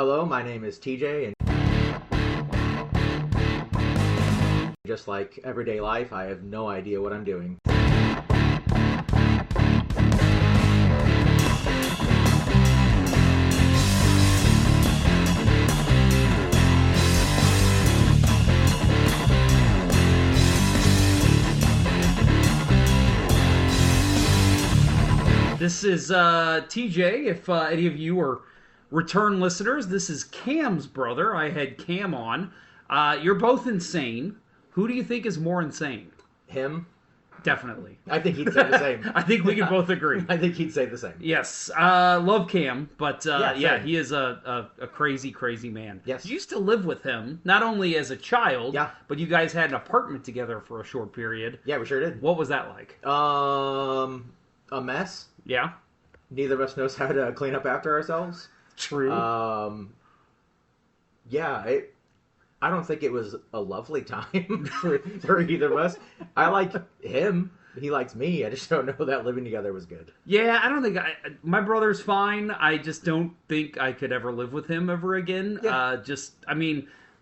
Hello, my name is TJ, and just like everyday life, I have no idea what I'm doing. This is TJ. If any of you are return listeners, this is Cam's brother. I had Cam on. You're both insane. Who do you think is more insane? Him? Definitely. I think he'd say the same. I think we can both agree. I think he'd say the same. Yes. Love Cam, but yeah, he is a crazy, crazy man. Yes. You used to live with him, not only as a child, Yeah. but you guys had an apartment together for a short period. Yeah, we sure did. What was that like? A mess. Yeah. Neither of us knows how to clean up after ourselves. True. Yeah, I don't think it was a lovely time for either of us. I like him. He likes me. I just don't know that living together was good. Yeah, I don't think my brother's fine. I just don't think I could ever live with him ever again. Yeah.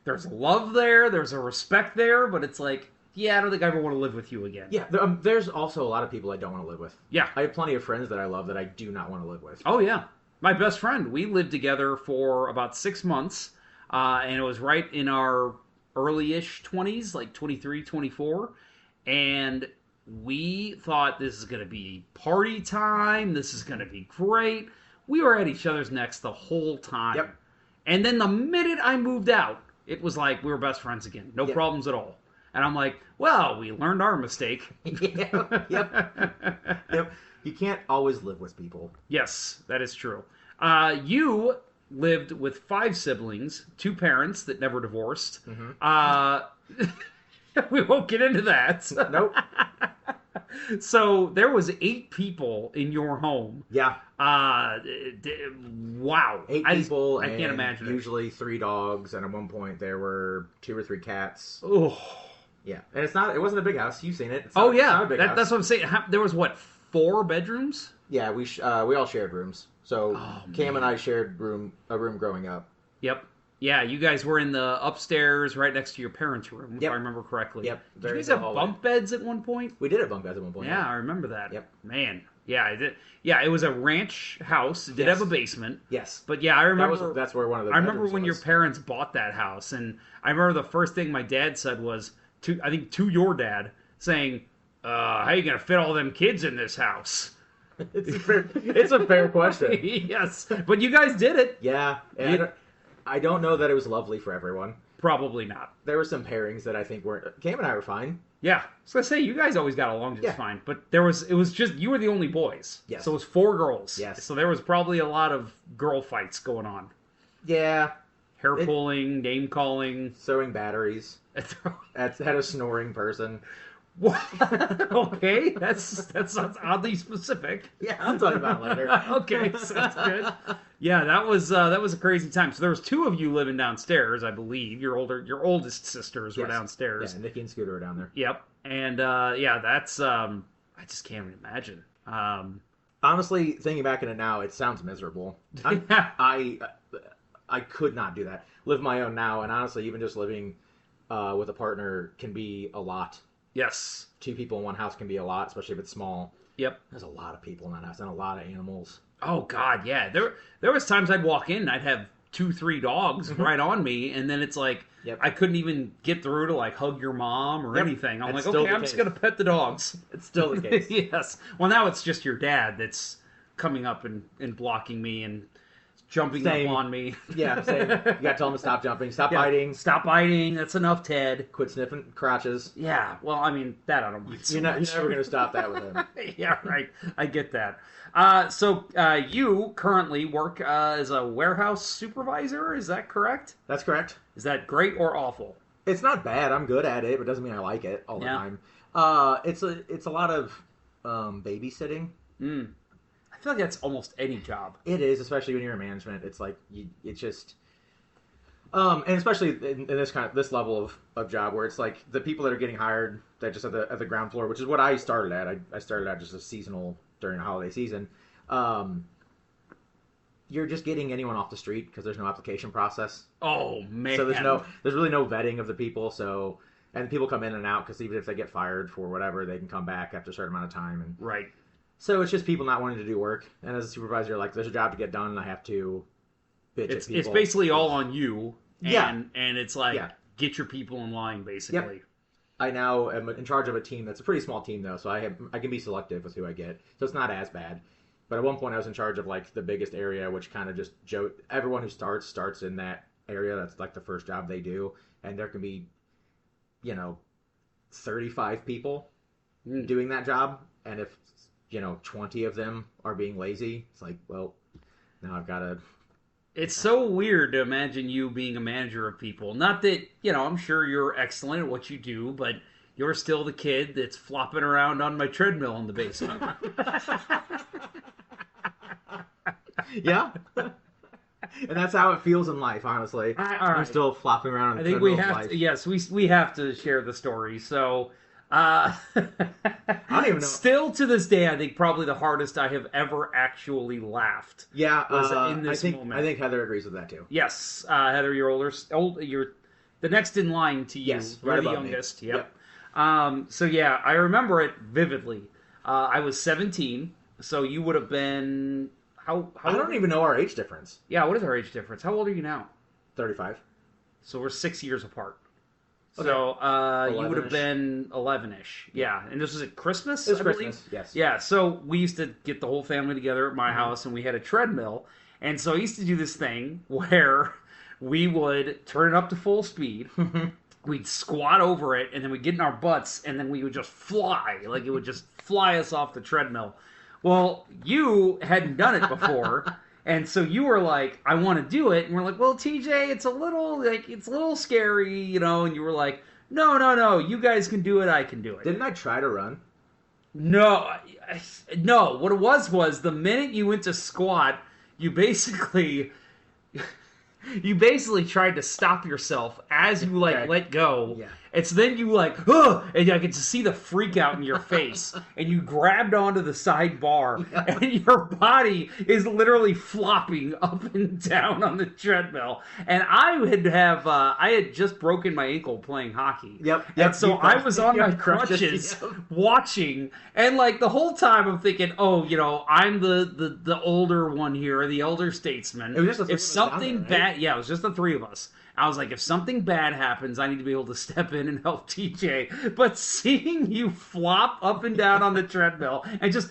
There's love there, there's a respect there, but it's like, yeah, I don't think I ever want to live with you again. Yeah, there's also a lot of people I don't want to live with. Yeah. I have plenty of friends that I love that I do not want to live with. Oh, yeah. My best friend, we lived together for about 6 months, and it was right in our early-ish 20s, like 23, 24, and we thought this is going to be party time, this is going to be great. We were at each other's necks the whole time. Yep. And then the minute I moved out, it was like we were best friends again. No problems at all. And I'm like, well, we learned our mistake. Yep. You can't always live with people. Yes, that is true. You lived with 5 siblings, 2 parents that never divorced. Mm-hmm. We won't get into that. Nope. So there was 8 people in your home. Yeah. Wow. 8 people. I can't and imagine it. usually 3 dogs, and at one point there were 2 or 3 cats. Oh. Yeah, and it wasn't a big house. You've seen it. It's Oh not, yeah, it's not a big house. that's what I'm saying. There was what, 4 bedrooms? Yeah, we all shared rooms. So Cam and I shared a room growing up. Yep. Yeah, you guys were in the upstairs right next to your parents' room, if I remember correctly. Yep. Did you guys have bunk beds at one point? We did have bunk beds at one point. Yeah, I remember that. Yep. Man. Yeah, I did. Yeah, it was a ranch house. It did have a basement. Yes. But yeah, I remember. That's where one of the. I remember when was. your parents bought that house, and I remember the first thing my dad said was to your dad, saying, "How are you gonna fit all them kids in this house?" It's a fair question. Yes, but you guys did it. Yeah, and I don't know that it was lovely for everyone. Probably not. There were some pairings that I think weren't. Cam and I were fine. Yeah, I was gonna say you guys always got along just fine, but it was just you were the only boys. Yes. So it was 4 girls. Yes. So there was probably a lot of girl fights going on. Yeah. Hair pulling, name calling, sewing batteries. Had a snoring person. What? Okay, that's oddly specific. Yeah, I'll tell you about it later. Okay, sounds good. Yeah, that was a crazy time. So there was 2 of you living downstairs, I believe. Your oldest sisters were downstairs. Yeah, Nikki and Scooter were down there. Yep, and that's I just can't even imagine. Honestly, thinking back on it now, it sounds miserable. I could not do that. Live my own now, and honestly, even just living with a partner can be a lot. Yes. 2 people in one house can be a lot, especially if it's small. Yep. There's a lot of people in that house and a lot of animals. Oh God, yeah. There was times I'd walk in and I'd have 2, 3 dogs right on me, and then it's like I couldn't even get through to like hug your mom or anything. I'm like, okay, I'm just gonna pet the dogs. It's still the case. Yes. Well, now it's just your dad that's coming up and blocking me and jumping up on me. Yeah, same. You gotta tell him to stop jumping, stop biting. Stop biting. That's enough, Ted. Quit sniffing crotches. Yeah, well, I mean, that I don't mind so you're much. never gonna stop that with him. Yeah, right. I get that. So you currently work as a warehouse supervisor, is that correct? That's correct. Is that great or awful? It's not bad. I'm good at it, but it doesn't mean I like it all the time. It's a lot of babysitting. I feel like that's almost any job. It is, especially when you're in management. It's like it's just, and especially in this level of job where it's like the people that are getting hired that just at the ground floor, which is what I started at. I started out just as seasonal during the holiday season. you're just getting anyone off the street because there's no application process. Oh man. So there's really no vetting of the people. So and people come in and out because even if they get fired for whatever, they can come back after a certain amount of time. And right. so it's just people not wanting to do work. And as a supervisor, you're like, there's a job to get done, and I have to bitch at people. It's basically all on you. And, Yeah. And it's like, get your people in line, basically. Yep. I now am in charge of a team that's a pretty small team, though, so I can be selective with who I get. So it's not as bad. But at one point, I was in charge of, like, the biggest area, which kind of just everyone who starts in that area. That's, like, the first job they do. And there can be, 35 people doing that job. And if, 20 of them are being lazy, it's like, well, now I've got to... It's so weird to imagine you being a manager of people. Not that, I'm sure you're excellent at what you do, but you're still the kid that's flopping around on my treadmill in the basement. Yeah. And that's how it feels in life, honestly. All right. I'm still flopping around on the I think treadmill we of have life. to, yes, we have to share the story. So, I don't even know. Still to this day, I think probably the hardest I have ever actually laughed. Yeah, was in this moment. I think Heather agrees with that too. Yes, Heather, you're you're the next in line to you. Yes, you're right the above me. youngest. Yep. So yeah, I remember it vividly. I was 17, so you would have been how I don't even know our age difference. Yeah, what is our age difference? How old are you now? 35. So we're 6 years apart. Okay. So you would have 11-ish. been 11-ish. Yeah. And this was at Christmas, It was I Christmas, believe? yes. Yeah, so we used to get the whole family together at my house, and we had a treadmill. And so I used to do this thing where we would turn it up to full speed. We'd squat over it, and then we'd get in our butts, and then we would just fly. Like, it would just fly us off the treadmill. Well, you hadn't done it before. And so you were like, I want to do it. And we're like, well, TJ, it's a little scary, and you were like, no, you guys can do it. I can do it. Didn't I try to run? No, what it was the minute you went to squat, you basically tried to stop yourself as you let go. Yeah. And so then you ugh, and I could just see the freak out in your face. And you grabbed onto the side bar, and your body is literally flopping up and down on the treadmill. And I had just broken my ankle playing hockey. Yep. And so I was on my crutches watching, and the whole time I'm thinking, I'm the older one here, the elder statesman. It was just the three if of us down something there, right? bad, yeah, it was just the three of us. I was like, if something bad happens, I need to be able to step in and help TJ. But seeing you flop up and down on the treadmill and just,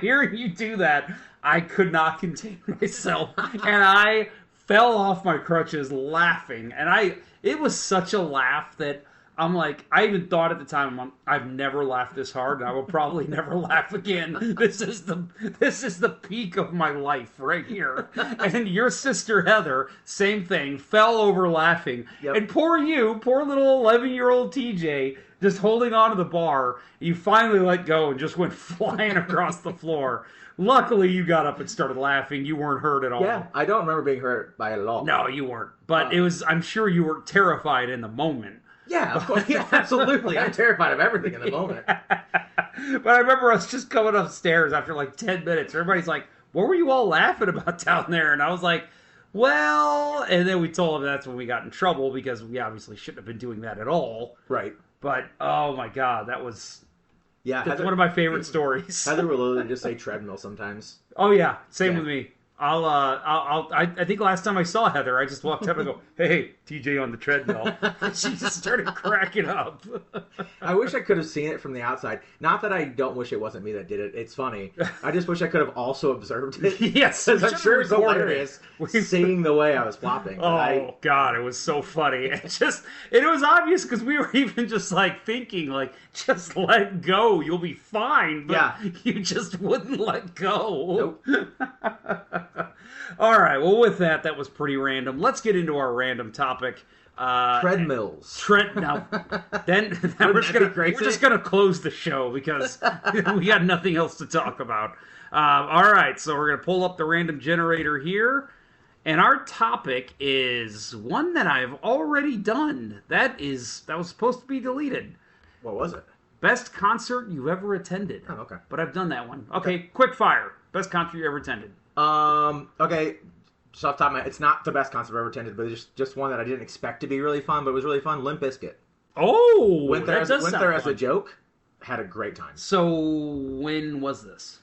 hearing you do that, I could not contain myself. And I fell off my crutches laughing. And it was such a laugh that I'm like, I even thought at the time, I've never laughed this hard, and I will probably never laugh again. This is the peak of my life right here. And your sister Heather, same thing, fell over laughing. Yep. And poor little 11-year-old TJ, just holding onto the bar. You finally let go and just went flying across the floor. Luckily, you got up and started laughing. You weren't hurt at all. Yeah, I don't remember being hurt by it at all. No, you weren't. But I'm sure you were terrified in the moment. Yeah, of course. Yeah, absolutely. I'm terrified of everything in the moment. But I remember us just coming upstairs after 10 minutes. Everybody's like, what were you all laughing about down there? And I was like, well, and then we told them that's when we got in trouble because we obviously shouldn't have been doing that at all. Right. But, oh my God, that's Heather, one of my favorite stories. Heather will literally just say treadmill sometimes. Oh yeah, same with me. I think last time I saw Heather, I just walked up and go, hey, TJ on the treadmill. She just started cracking up. I wish I could have seen it from the outside. Not that I don't wish it wasn't me that did it. It's funny. I just wish I could have also observed it. Yes. Because I'm sure it's hilarious seeing the way I was flopping. Oh, God, it was so funny. It was obvious because we were even just thinking, just let go. You'll be fine. But you just wouldn't let go. Nope. All right. Well, with that was pretty random. Let's get into our random topic. Treadmills. Now, then we're just gonna close the show because we got nothing else to talk about. All right, so we're gonna pull up the random generator here, and our topic is one that I've already done. That was supposed to be deleted. What was it? Best concert you've ever attended. Oh, okay. But I've done that one. Okay, quick fire. Best concert you ever attended? Okay. Just off the top of my, it's not the best concert I've ever attended, but it's just one that I didn't expect to be really fun, but it was really fun. Limp Bizkit. Oh, Went there, that does went sound there as fun. a joke. Had a great time. So when was this?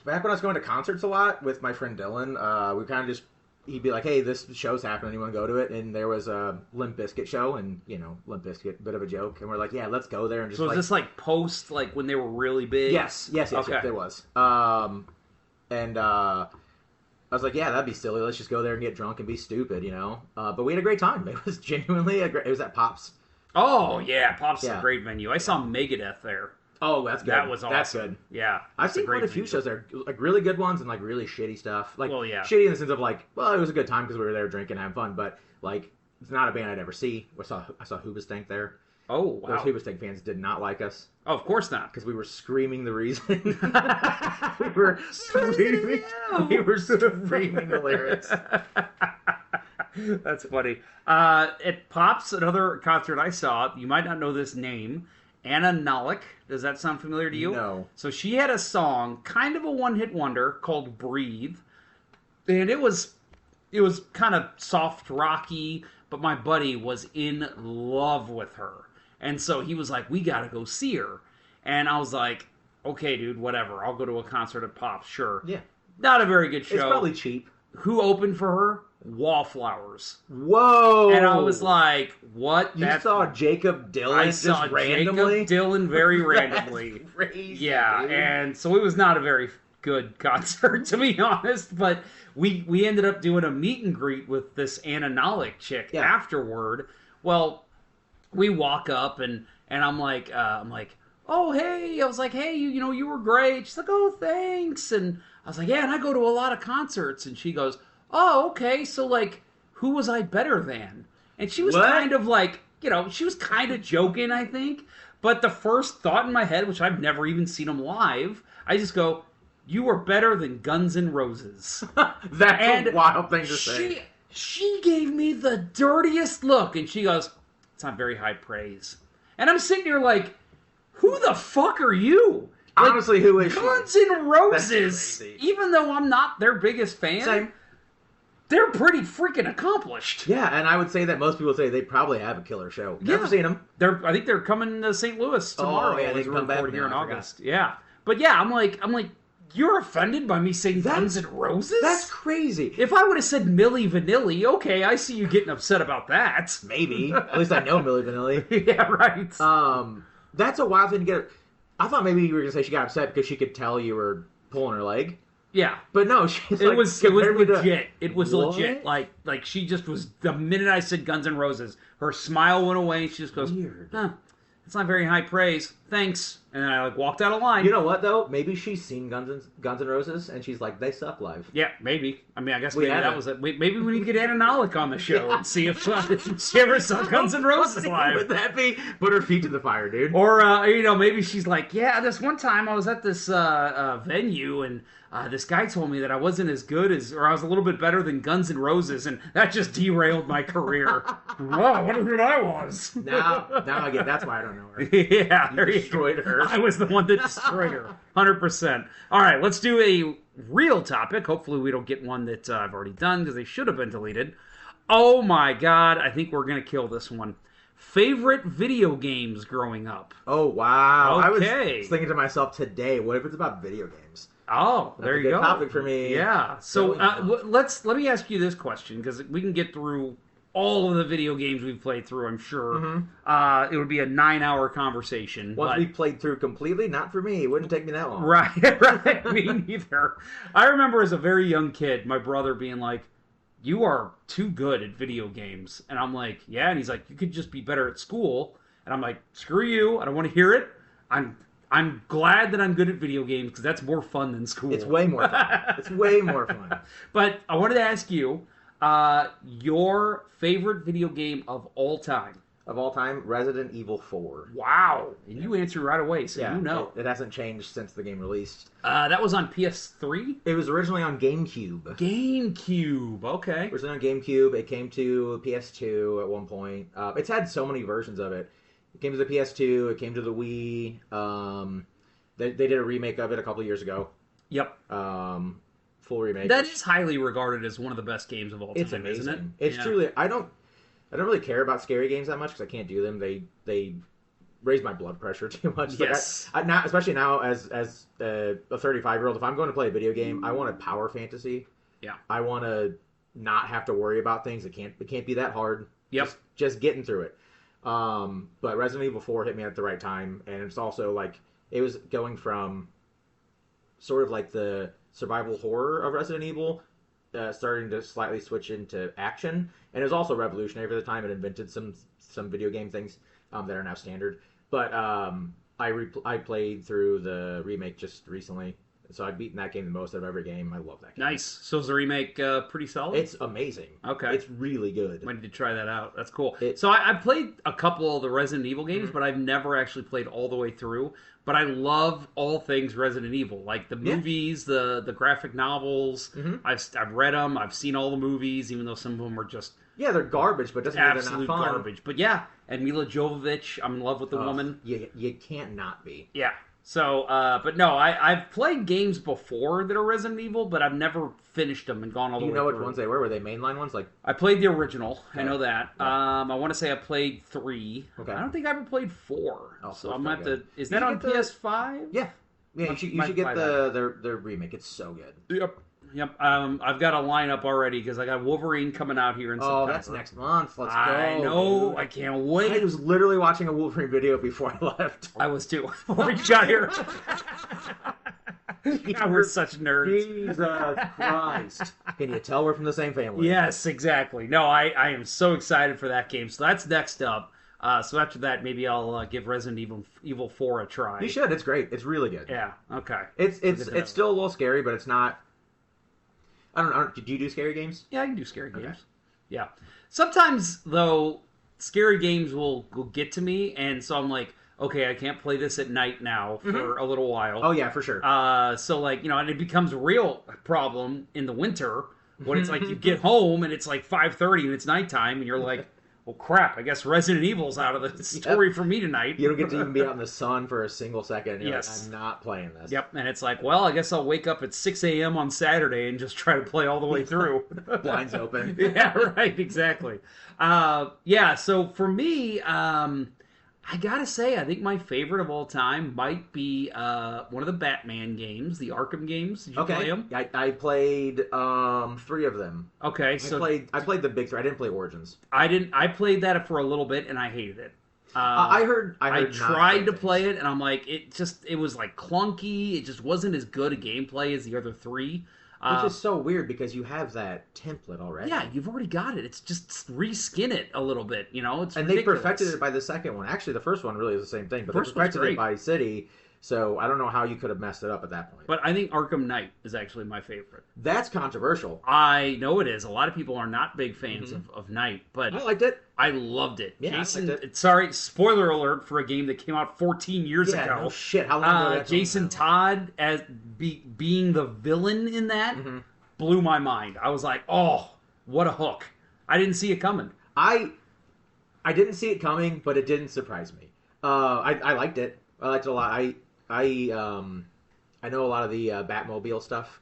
Back when I was going to concerts a lot with my friend Dylan, we kind of just, he'd be like, hey, this show's happening, you want to go to it? And there was a Limp Bizkit show, and, Limp Bizkit, bit of a joke. And we're like, yeah, let's go there. And just So is this like post, like when they were really big? Yes, Okay. it was. And I was like, yeah, that'd be silly. Let's just go there and get drunk and be stupid, But we had a great time. It was genuinely it was at Pops. Oh, yeah. Pops is Yeah. a great venue. I saw Megadeth there. Oh, that's good. That was awesome. That's good. Yeah. I've it's a seen quite great a few venue. shows there, like really good ones and like really shitty stuff. Like, Well, yeah. shitty in the sense of like, well, it was a good time because we were there drinking, having fun, but like, it's not a band I'd ever see. I saw Hoobastank there. Oh, Those wow. Hoobastank fans did not like us Oh, of course not. because we were screaming the reason. we were screaming. We were screaming the lyrics. That's funny. At Pops, another concert I saw, you might not know this name, Anna Nolick. Does that sound familiar to you? No. So she had a song, kind of a one-hit wonder, called Breathe. And it was kind of soft, rocky, but my buddy was in love with her. And so he was like, we gotta go see her. And I was like, okay, dude, whatever. I'll go to a concert at Pops, sure. Yeah. Not a very good show. It's probably cheap. Who opened for her? Wallflowers. Whoa! And I was like, what? You saw Jacob Dylan I just saw randomly? Jacob Dylan very randomly. That's crazy, Yeah, dude. and so it was not a very good concert, to be honest, but we ended up doing a meet and greet with this Anna Nolick chick afterward. Well, we walk up and I'm like, oh, hey. I was like, hey, you were great. She's like, oh, thanks. And I was like, yeah, and I go to a lot of concerts. And she goes, oh, okay, so, like, who was I better than? And she was kind of like, she was kind of joking, I think. But the first thought in my head, which I've never even seen them live, I just go, you were better than Guns N' Roses. That's a wild thing to say. She gave me the dirtiest look, and she goes, it's not very high praise. And I'm sitting here like, who the fuck are you? Like, honestly, who is she? Guns N' Roses, even though I'm not their biggest fan, Same. they're pretty freaking accomplished. Yeah, and I would say that most people say they probably have a killer show. Never seen them. I think they're coming to St. Louis tomorrow. yeah, they as we come back record here in now, I forgot. August. Yeah, but yeah, I'm like, you're offended by me saying Guns N' Roses? That's crazy. If I would have said Milli Vanilli, okay, I see you getting upset about that. Maybe. At least I know Milli Vanilli. Yeah, right. That's a wild thing to get. I thought maybe you were gonna say she got upset because she could tell you were pulling her leg. Yeah, but no, she's it was legit. It was What? legit. Like she just was. The minute I said Guns N' Roses, her smile went away. And she just goes, Weird. huh, it's not very high praise. Thanks. And then I walked out of line. You know what though? Maybe she's seen Guns N' Roses and she's like, they suck live. Yeah, maybe. I mean, I guess We maybe that haven't. was it. Maybe we need to get Anna Nolick on the show and see if she ever saw Guns N' Roses live. Would that be? Put her feet to the fire, dude. Or, maybe she's like, yeah, this one time I was at this venue and this guy told me that I wasn't as good or I was a little bit better than Guns N' Roses, and that just derailed my career. Wow, what if I was? Now I get. That's why I don't know her. Yeah, You destroyed her. I was the one that destroyed her. 100%. All right, let's do a real topic. Hopefully we don't get one that I've already done because they should have been deleted. Oh my god, I think we're going to kill this one. Favorite video games growing up? Oh wow! Okay. I was thinking to myself today, what if it's about video games? Oh, there you That's a go. good topic for me. Yeah. So Really let me ask you this question because we can get through all of the video games we've played through. I'm sure it would be a 9-hour conversation. Once but... we played through completely, not for me. It wouldn't take me that long. Right. Me neither. I remember as a very young kid, my brother being like, "You are too good at video games," and I'm like, "Yeah," and he's like, "You could just be better at school," and I'm like, "Screw you! I don't want to hear it. I'm glad that I'm good at video games because that's more fun than school. It's way more fun. It's way more fun. But I wanted to ask you your favorite video game of all time. Of all time, Resident Evil 4. Wow. And you answered right away, so you know. It hasn't changed since the game released. That was on PS3? It was originally on GameCube. GameCube, okay. Originally on GameCube. It came to PS2 at one point. It's had so many versions of it. It came to the PS2. It came to the Wii. They did a remake of it a couple years ago. Yep. Full remake. That is highly regarded as one of the best games of all time, It's amazing. isn't it? It's truly. I don't really care about scary games that much because I can't do them. They raise my blood pressure too much. Yes. Like not especially now as a 35-year-old. If I'm going to play a video game, I want a power fantasy. Yeah. I want to not have to worry about things. It can't be that hard. Yep. Just getting through it. But Resident Evil 4 hit me at the right time, and it's also like it was going from sort of like the survival horror of Resident Evil, starting to slightly switch into action, and it was also revolutionary for the time. It invented some video game things that are now standard. But I played through the remake just recently, so I've beaten that game the most out of every game. I love that game. Nice. So is the remake pretty solid? It's amazing. Okay. It's really good. I need to try that out. That's cool. So I played a couple of the Resident Evil games, but I've never actually played all the way through. But I love all things Resident Evil, like the movies, the graphic novels. I've read them. I've seen all the movies, even though some of them are just they're garbage, but doesn't mean they're absolute not fun. garbage. But yeah, and Mila Jovovich, I'm in love with the woman. You can't not be. Yeah. So, but no, I've played games before that are Resident Evil, but I've never finished them and gone all the way through. Do you know which ones they were? Were they mainline ones? Like I played the original. Okay. I know that. Yeah. I want to say I played 3. Okay. I don't think I ever played 4. Oh, so four's I'm gonna have pretty to. good. Is You that should on get the- PS5? Yeah. You should get the remake. It's so good. Yep. Yep. I've got a lineup already because I got Wolverine coming out here in September. Oh, that's next month. Let's go. I know. Dude. I can't wait. I was literally watching a Wolverine video before I left. I was too. Before we got here. We're such nerds. Jesus Christ. Can you tell we're from the same family? Yes, exactly. No, I am so excited for that game. So that's next up. So after that, maybe I'll give Resident Evil 4 a try. You should. It's great. It's really good. Yeah. Okay. It's still a little scary, but it's not. I don't know. Do you do scary games? Yeah, I can do scary games. Okay. Yeah. Sometimes though, scary games will get to me, and so I'm like, okay, I can't play this at night now for a little while. Oh yeah, for sure. So like, and it becomes a real problem in the winter when it's like you get home and it's like 5:30 and it's nighttime and you're like, well, crap, I guess Resident Evil's out of the story for me tonight. You don't get to even be out in the sun for a single second. You're Yes. like, I'm not playing this. Yep, and it's like, well, I guess I'll wake up at 6 a.m. on Saturday and just try to play all the way through. Blinds open. Yeah, right, exactly. So for me, I gotta say, I think my favorite of all time might be one of the Batman games, the Arkham games. Did you play them? I played 3 of them. Okay, I played the big 3. I didn't play Origins. I played that for a little bit and I hated it. I heard. I tried to play it and I'm like, it was like clunky. It just wasn't as good a gameplay as the other 3. Which is so weird because you have that template already. Yeah, you've already got it. It's just reskin it a little bit, It's and ridiculous. they perfected it by the second one. Actually, the first one really is the same thing, but they First one's perfected great. it by city. So I don't know how you could have messed it up at that point. But I think Arkham Knight is actually my favorite. That's controversial. I know it is. A lot of people are not big fans of Knight, but I liked it. I loved it. Yeah, Jason, I liked it. Sorry, spoiler alert for a game that came out 14 years ago. No shit. How long ago? Jason Todd as being the villain in that blew my mind. I was like, oh, what a hook. I didn't see it coming. I didn't see it coming, but it didn't surprise me. I liked it. I liked it a lot. I know a lot of the Batmobile stuff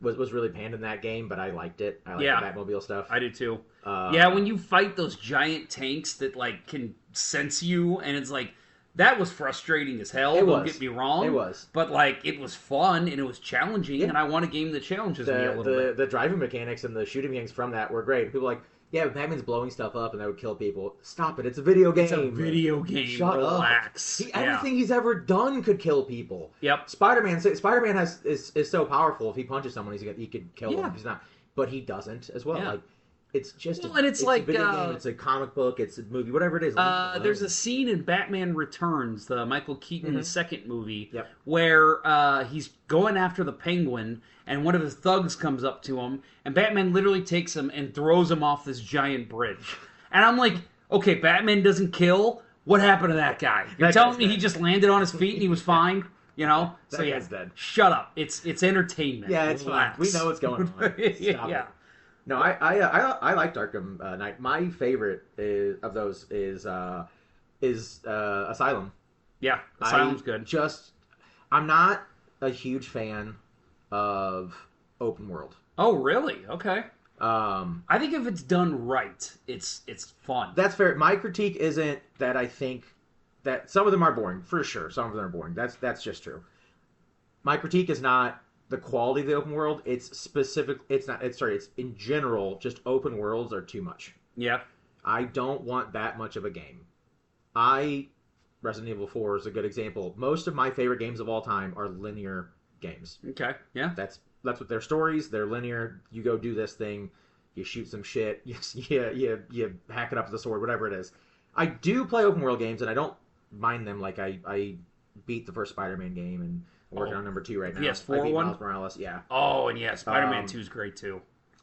was really panned in that game, but I liked it. I liked the Batmobile stuff. I did too. When you fight those giant tanks that like can sense you, and it's like that was frustrating as hell. Don't get me wrong. It was, but like it was fun and it was challenging, and I want a game that challenges me a little bit. The driving mechanics and the shooting mechanics from that were great. People were like, yeah, Batman's blowing stuff up and that would kill people. Stop it! It's a video game. It's a video game. Shut Relax. up. Everything he's ever done could kill people. Yep. Spider-Man is so powerful. If he punches someone, he could kill him. He's not, but he doesn't as well. Yeah. Like it's just it's like a video game. It's a comic book. It's a movie. Whatever it is. There's a scene in Batman Returns, the Michael Keaton second movie, Yep. where he's going after the Penguin, and one of his thugs comes up to him, and Batman literally takes him and throws him off this giant bridge. And I'm like, okay, Batman doesn't kill. What happened to that guy? You're telling me he just landed on his feet and he was fine? So guy's dead. Shut up. It's entertainment. Yeah, it's Relax. fine. We know what's going on. Stop it. No, I liked Arkham Knight. My favorite of those is Asylum. Yeah, Asylum's good. I'm not a huge fan of open world. Oh, really? Okay. Um, I think if it's done right, it's fun. that's fair. My critique isn't that I think that some of them are boring, for sure. Some of them are boring. That's just true. My critique is not the quality of the open world. It's specific. It's not. It's sorry. It's in general. Just open worlds are too much. Yeah. I don't want that much of a game. Resident Evil 4 is a good example. Most of my favorite games of all time are linear games. Okay. Yeah. That's what their stories. They're linear. You go do this thing. You shoot some shit. You hack it up with a sword. Whatever it is. I do play open world games, and I don't mind them. Like I beat the first Spider-Man game, and I'm working on number 2 right now. PS4 I beat one? Miles Morales. Yeah. Oh, and yeah, Spider-Man 2 is great too.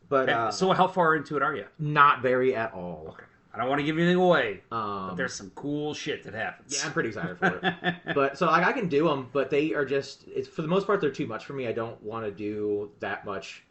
But so how far into it are you? not very at all. Okay. I don't want to give anything away, but But there's some cool shit that happens. yeah, I'm pretty excited for it. But so like I can do them, but they are just it's for the most part they're too much for me. I don't want to do that much.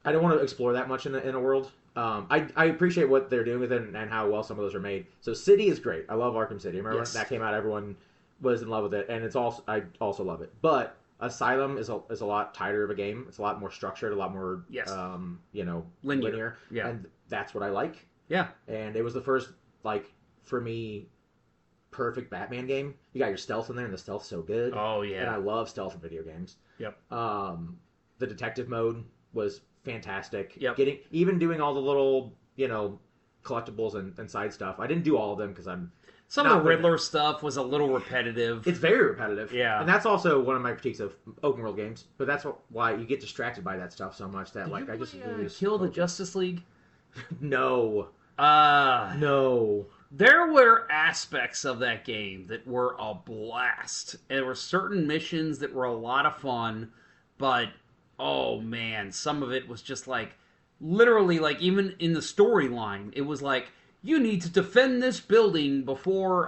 I don't want to explore that much in a world. I appreciate what they're doing with it and how well some of those are made. So City is great. I love Arkham City. Remember when that came out? Everyone was in love with it, and it's also I also love it. But Asylum is a lot tighter of a game. It's a lot more structured, a lot more linear. Yeah. And that's what I like. Yeah. And it was the first, like, for me, perfect Batman game. You got your stealth in there, and the stealth's so good. Oh, yeah. And I love stealth in video games. Yep. The detective mode was fantastic. Yep. Even doing all the little, collectibles and side stuff. I didn't do all of them because I'm Some of the Riddler stuff was a little repetitive. It's very repetitive. Yeah. And that's also one of my critiques of open world games. But that's why you get distracted by that stuff so much that, I just lose. Kill the Justice League? No. No. There were aspects of that game that were a blast. There were certain missions that were a lot of fun, but oh man, some of it was just literally even in the storyline, it was you need to defend this building before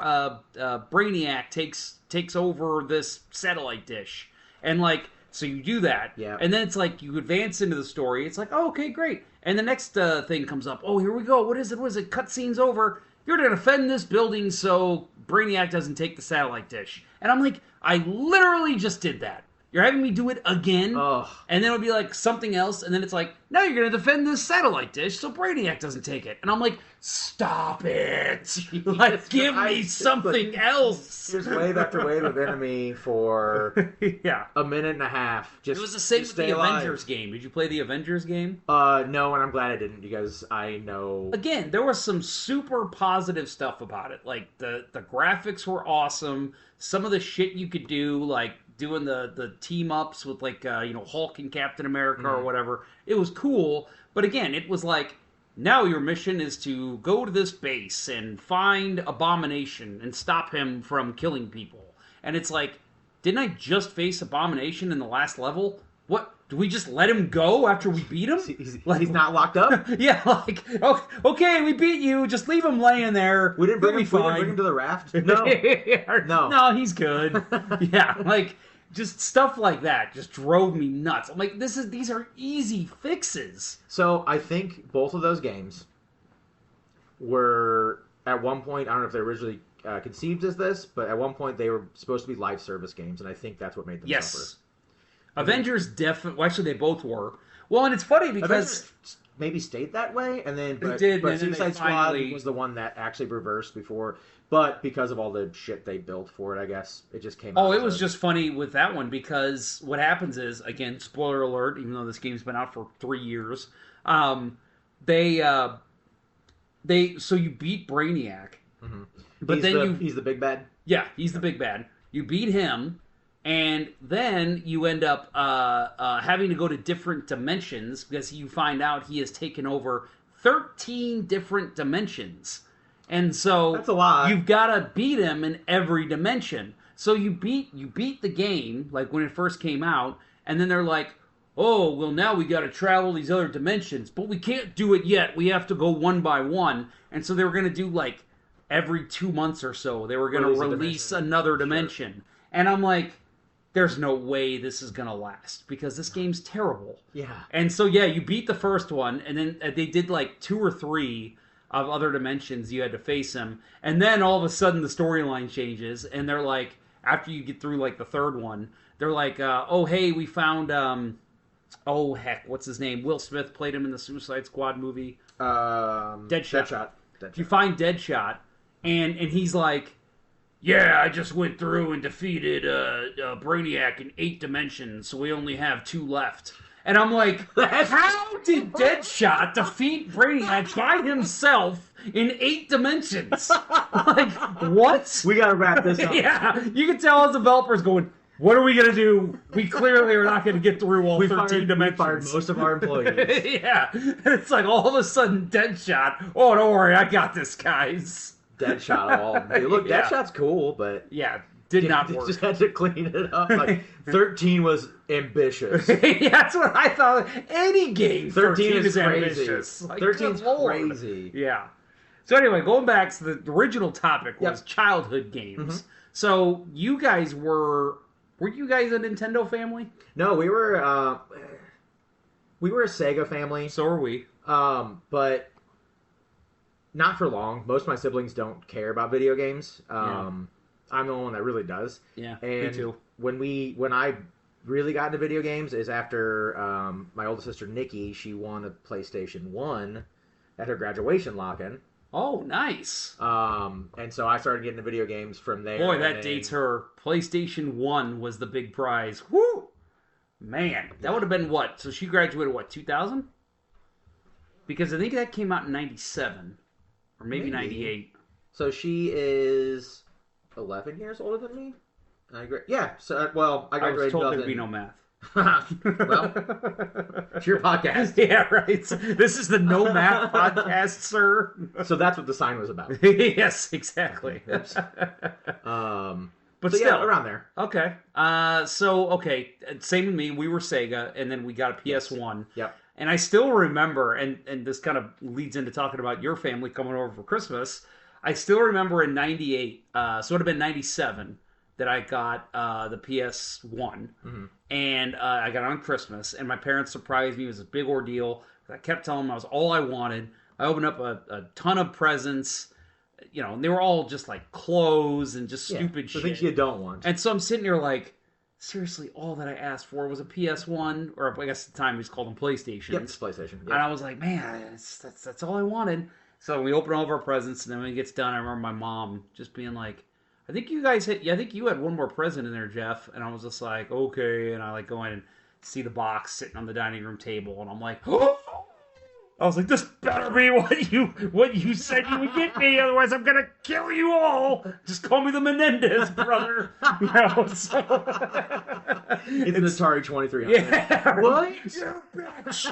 Brainiac takes over this satellite dish. And so you do that. Yeah. And then it's you advance into the story. It's oh, okay, great. And the next thing comes up. Oh, here we go. What is it? Cutscene's over. You're to defend this building so Brainiac doesn't take the satellite dish. And I'm I literally just did that. You're having me do it again? Ugh. And then it would be something else. And then it's now you're going to defend this satellite dish so Brainiac doesn't take it. And I'm stop it. Give me something else. Here's wave after wave of enemy for a minute and a half. It was the same with the Avengers game. Did you play the Avengers game? No, and I'm glad I didn't because I know... Again, there was some super positive stuff about it. The graphics were awesome. Some of the shit you could do, doing the team ups with Hulk and Captain America or whatever. It was cool, but again, it was now your mission is to go to this base and find Abomination and stop him from killing people. And it's didn't I just face Abomination in the last level? What? Do we just let him go after we beat him? He's not locked up? Yeah, okay, we beat you. Just leave him laying there. We didn't bring him to the raft? No. No, he's good. Yeah, just stuff like that just drove me nuts. I'm these are easy fixes. So I think both of those games were, at one point, I don't know if they originally conceived as this, but at one point they were supposed to be live service games, and I think that's what made them suffer. Avengers definitely... Well, actually, they both were. Well, and it's funny because... Avengers maybe stayed that way, and then... But Suicide Squad was the one that actually reversed before... But because of all the shit they built for it, I guess, it just came out. Oh, it was just funny with that one because what happens is, again, spoiler alert, even though this game's been out for 3 years, so you beat Brainiac. Mm-hmm. But he's the big bad? Yeah, he's the big bad. You beat him, and then you end up having to go to different dimensions because you find out he has taken over 13 different dimensions. And so that's a lot. You've got to beat him in every dimension. So you beat the game when it first came out, and then they're oh, well now we got to travel these other dimensions, but we can't do it yet. We have to go one by one. And so they were going to do every 2 months or so they were going to release another dimension. Sure. And I'm there's no way this is going to last because this game's terrible. Yeah. And so you beat the first one, and then they did 2 or 3 of other dimensions you had to face him, and then all of a sudden the storyline changes, and they're after you get through like the third one, they're like, oh hey, we found oh heck, what's his name? Will Smith played him in the Suicide Squad movie. Deadshot. You find Deadshot, and he's like, yeah, I just went through and defeated Brainiac in 8 dimensions, so we only have 2 left. And I'm like, how did Deadshot defeat Brainiac by himself in 8 dimensions? Like, what? We gotta wrap this up. Yeah, you can tell as developers going, what are we gonna do? We clearly are not gonna get through all 13 dimensions. We fired most of our employees. Yeah, and it's like all of a sudden Deadshot. Oh, don't worry, I got this, guys. Deadshot all. Hey, look, Yeah. Deadshot's cool, but Yeah, did not work. Just had to clean it up. Like 13 was ambitious. Yeah, that's what I thought. Any game, 13 is crazy. ambitious. Like, 13's good Lord. crazy. Yeah. So anyway, going back to the original topic was childhood games. Mm-hmm. So you guys were you guys a Nintendo family? No, we were a Sega family. So are we. But not for long. Most of my siblings don't care about video games. I'm the only one that really does. Yeah, and me too. When I really got into video games is after my older sister Nikki, she won a PlayStation 1 at her graduation lock-in. Oh, nice. And so I started getting into video games from there. Boy, that dates her. PlayStation 1 was the big prize. Woo! Man, that would have been what? So she graduated, what, 2000? Because I think that came out in 97. Or maybe 98. So she is 11 years older than me? Yeah. So, I graduated. I was told there'd there'd be no math. Well, it's your podcast. Yeah, right. This is the No Math Podcast, sir. So that's what the sign was about. Yes, exactly. But But so, still, yeah, around there. Okay. Same with me. We were Sega, and then we got a PS1. Yep. And I still remember, and this kind of leads into talking about your family coming over for Christmas. I still remember in 98, so it would have been 97, that I got the PS1. Mm-hmm. And I got it on Christmas, and my parents surprised me. It was a big ordeal. I kept telling them I was all I wanted. I opened up a ton of presents, and they were all just like clothes and just stupid shit. Things you don't want. And so I'm sitting here like, seriously, all that I asked for was a PS1, or I guess at the time we just called them PlayStations. Yep, it's PlayStation. Yep. And I was like, man, that's all I wanted. So we opened all of our presents, and then when it gets done, I remember my mom just being like, I think you had one more present in there, Jeff. And I was just like, okay. And I go in and see the box sitting on the dining room table, and I'm like, oh! I was like, this better be what you said you would get me, otherwise I'm gonna kill you all. Just call me the Menendez brother. It's an Atari 2300. Yeah. What? You bitch.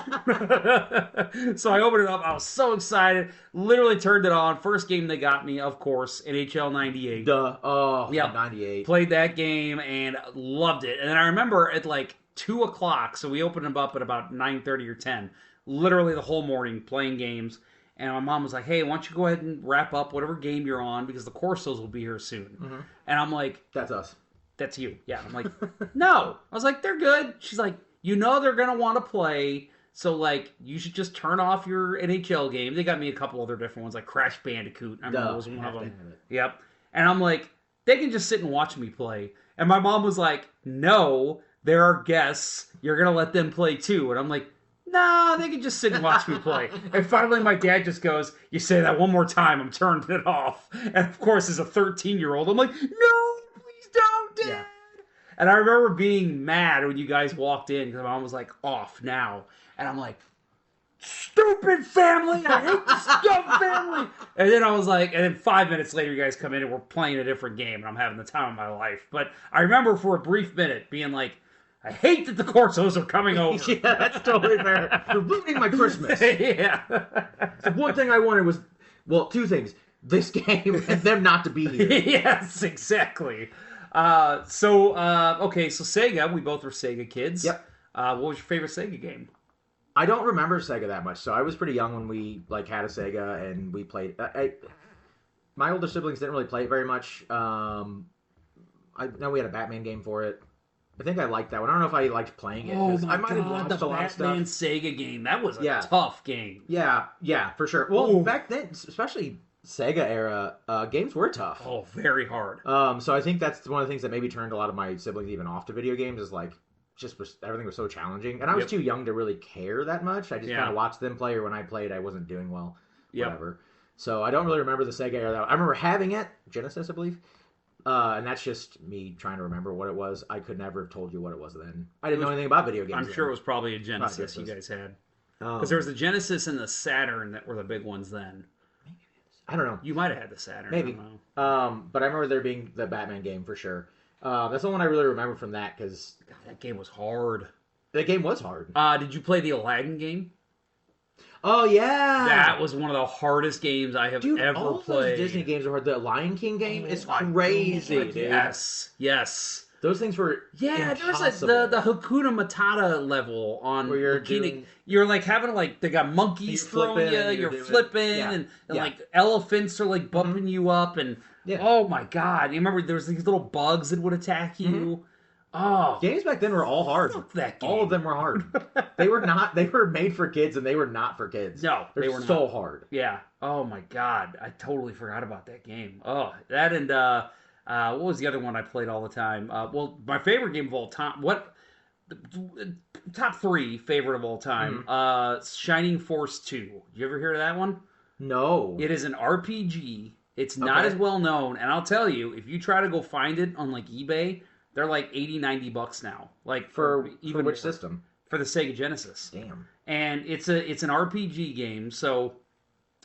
So I opened it up. I was so excited. Literally turned it on. First game they got me, of course, NHL 98. Duh. Oh, yeah. 98. Played that game and loved it. And then I remember at 2 o'clock, so we opened them up at about 9:30 or 10. Literally the whole morning playing games. And my mom was like, hey, why don't you go ahead and wrap up whatever game you're on, because the Corsos will be here soon. Mm-hmm. And I'm like, that's us. That's you. Yeah. I'm like, no. I was like, they're good. She's like, they're going to want to play. So, you should just turn off your NHL game. They got me a couple other different ones, like Crash Bandicoot. I remember was one of them. Yep. And I'm like, they can just sit and watch me play. And my mom was like, no, there are guests. You're going to let them play too. And I'm like, no, they can just sit and watch me play. And finally my dad just goes, you say that one more time, I'm turning it off. And of course, as a 13-year-old, I'm like, no, please don't, Dad. Yeah. And I remember being mad when you guys walked in, because my mom was like, off now. And I'm like, stupid family, I hate this dumb family. And then I was like, and then 5 minutes later, you guys come in and we're playing a different game, and I'm having the time of my life. But I remember for a brief minute being like, I hate that the Corsos are coming over. Yeah, that's totally fair. You're ruining my Christmas. Yeah. The one thing I wanted was, two things. This game and them not to be here. Yes, exactly. So Sega, we both were Sega kids. Yep. What was your favorite Sega game? I don't remember Sega that much, so I was pretty young when we had a Sega and we played. My older siblings didn't really play it very much. I know we had a Batman game for it. I think I liked that one. I don't know if I liked playing it. Oh my I might have God, watched the a lot of stuff. Batman Sega game. That was a tough game. Yeah, for sure. Well, back then, especially Sega era, games were tough. Oh, very hard. So I think that's one of the things that maybe turned a lot of my siblings even off to video games is like everything was so challenging, and I was too young to really care that much. I just kind of watched them play, or when I played, I wasn't doing well, whatever. So I don't really remember the Sega era. I remember having it, Genesis, I believe, and that's just me trying to remember what it was. I could never have told you what it was then. I didn't know anything about video games. I'm sure it was probably a Genesis you guys had, because there was the Genesis and the Saturn that were the big ones then. I don't know. You might have had the Saturn. Maybe. I don't know. But I remember there being the Batman game for sure. That's the one I really remember from that because that game was hard. That game was hard. Did you play the Aladdin game? Oh yeah, that was one of the hardest games I have ever all played. Those Disney games are hard. The Lion King game is crazy, dude. Yes. Those things were There's the Hakuna Matata level on where you're like having they got monkeys throwing you, you're flipping, and like elephants are like bumping you up, and oh my god, you remember there was these little bugs that would attack you. Mm-hmm. Oh, games back then were all hard. Fuck that game. All of them were hard. They were made for kids, and they were not for kids. No, they were so hard. Yeah. Oh my god, I totally forgot about that game. Oh, that and what was the other one I played all the time? Well, my favorite game of all time. Top 3 favorite of all time? Shining Force 2. Did you ever hear of that one? No. It is an RPG. It's not as well known, and I'll tell you, if you try to go find it on like eBay, they're like $80-$90 now. Like for which system? For the Sega Genesis. Damn. And it's an RPG game, so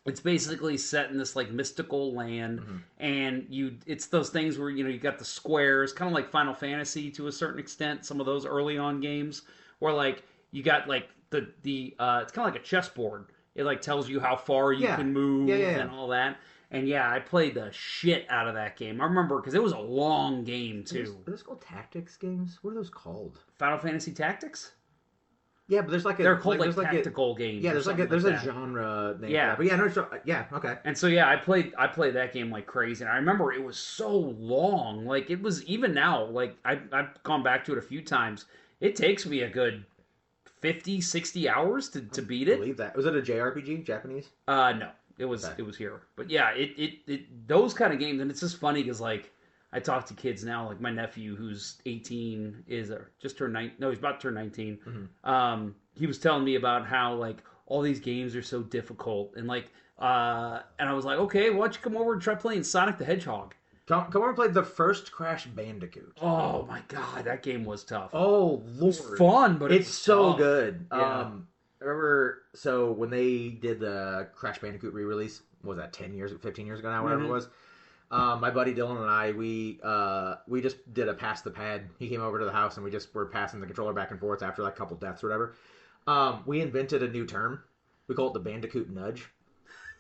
it's basically set in this like mystical land, and it's those things where you got the squares, kind of like Final Fantasy to a certain extent. Some of those early on games where like you got like the it's kind of like a chessboard. It like tells you how far you can move and all that. And I played the shit out of that game. I remember because it was a long game too. Are those called tactics games? What are those called? Final Fantasy Tactics? Yeah, but they're called like tactical games. Yeah, there's a genre name. Yeah, for that. But okay. And so I played that game like crazy, and I remember it was so long. Like it was even now. Like I've gone back to it a few times. It takes me a good 50, 60 hours to beat it. I believe that. Was it a JRPG, Japanese? No. It was here. But it those kind of games, and it's just funny because like I talk to kids now, like my nephew who's 18 he's about to turn 19. Mm-hmm. He was telling me about how like all these games are so difficult, and like and I was like, okay, why don't you come over and try playing Sonic the Hedgehog? Come over and play the first Crash Bandicoot. Oh my god, that game was tough. Oh Lord, it was fun, but it's so tough. Good. Yeah. Remember, so when they did the Crash Bandicoot re-release, what was that 10 years, 15 years ago now, whatever it was? My buddy Dylan and I, we just did a pass the pad. He came over to the house and we just were passing the controller back and forth after like a couple deaths or whatever. We invented a new term. We call it the Bandicoot nudge.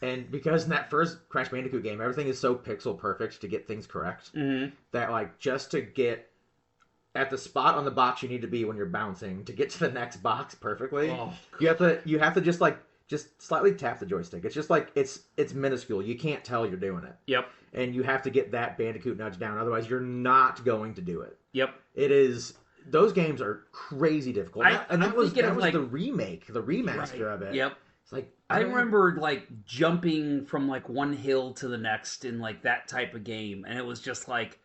And because in that first Crash Bandicoot game, everything is so pixel perfect to get things correct that like just to get at the spot on the box you need to be when you're bouncing to get to the next box perfectly, you have to just slightly tap the joystick. It's just like it's minuscule. You can't tell you're doing it. Yep. And you have to get that Bandicoot nudge down, otherwise you're not going to do it. Yep. It is. Those games are crazy difficult. That was like, the remake, the remaster of it. Yep. It's like I remember like jumping from like one hill to the next in like that type of game, and it was just like.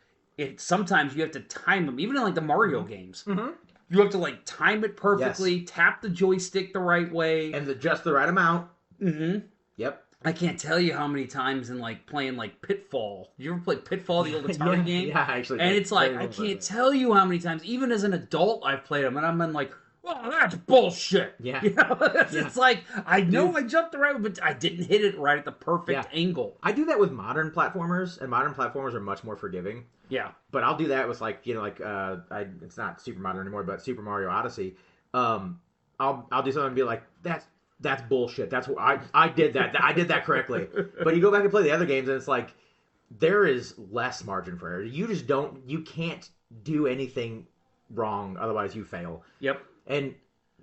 Sometimes you have to time them, even in like the Mario games. Mm-hmm. You have to like time it perfectly, tap the joystick the right way, and just the right amount. Mm-hmm. Yep. I can't tell you how many times in like playing like Pitfall. Did you ever play Pitfall, the old Atari game? Yeah, actually. And it's like I can't tell you how many times, even as an adult, I've played them, and I'm in like. Oh, that's bullshit. Yeah. It's like, I know I jumped the right way, but I didn't hit it right at the perfect angle. I do that with modern platformers, and modern platformers are much more forgiving. Yeah. But I'll do that with like, it's not Super Modern anymore, but Super Mario Odyssey. I'll do something and be like, that's bullshit. That's what I did that. I did that correctly. But you go back and play the other games, and it's like, there is less margin for error. You can't do anything wrong, otherwise you fail. Yep. And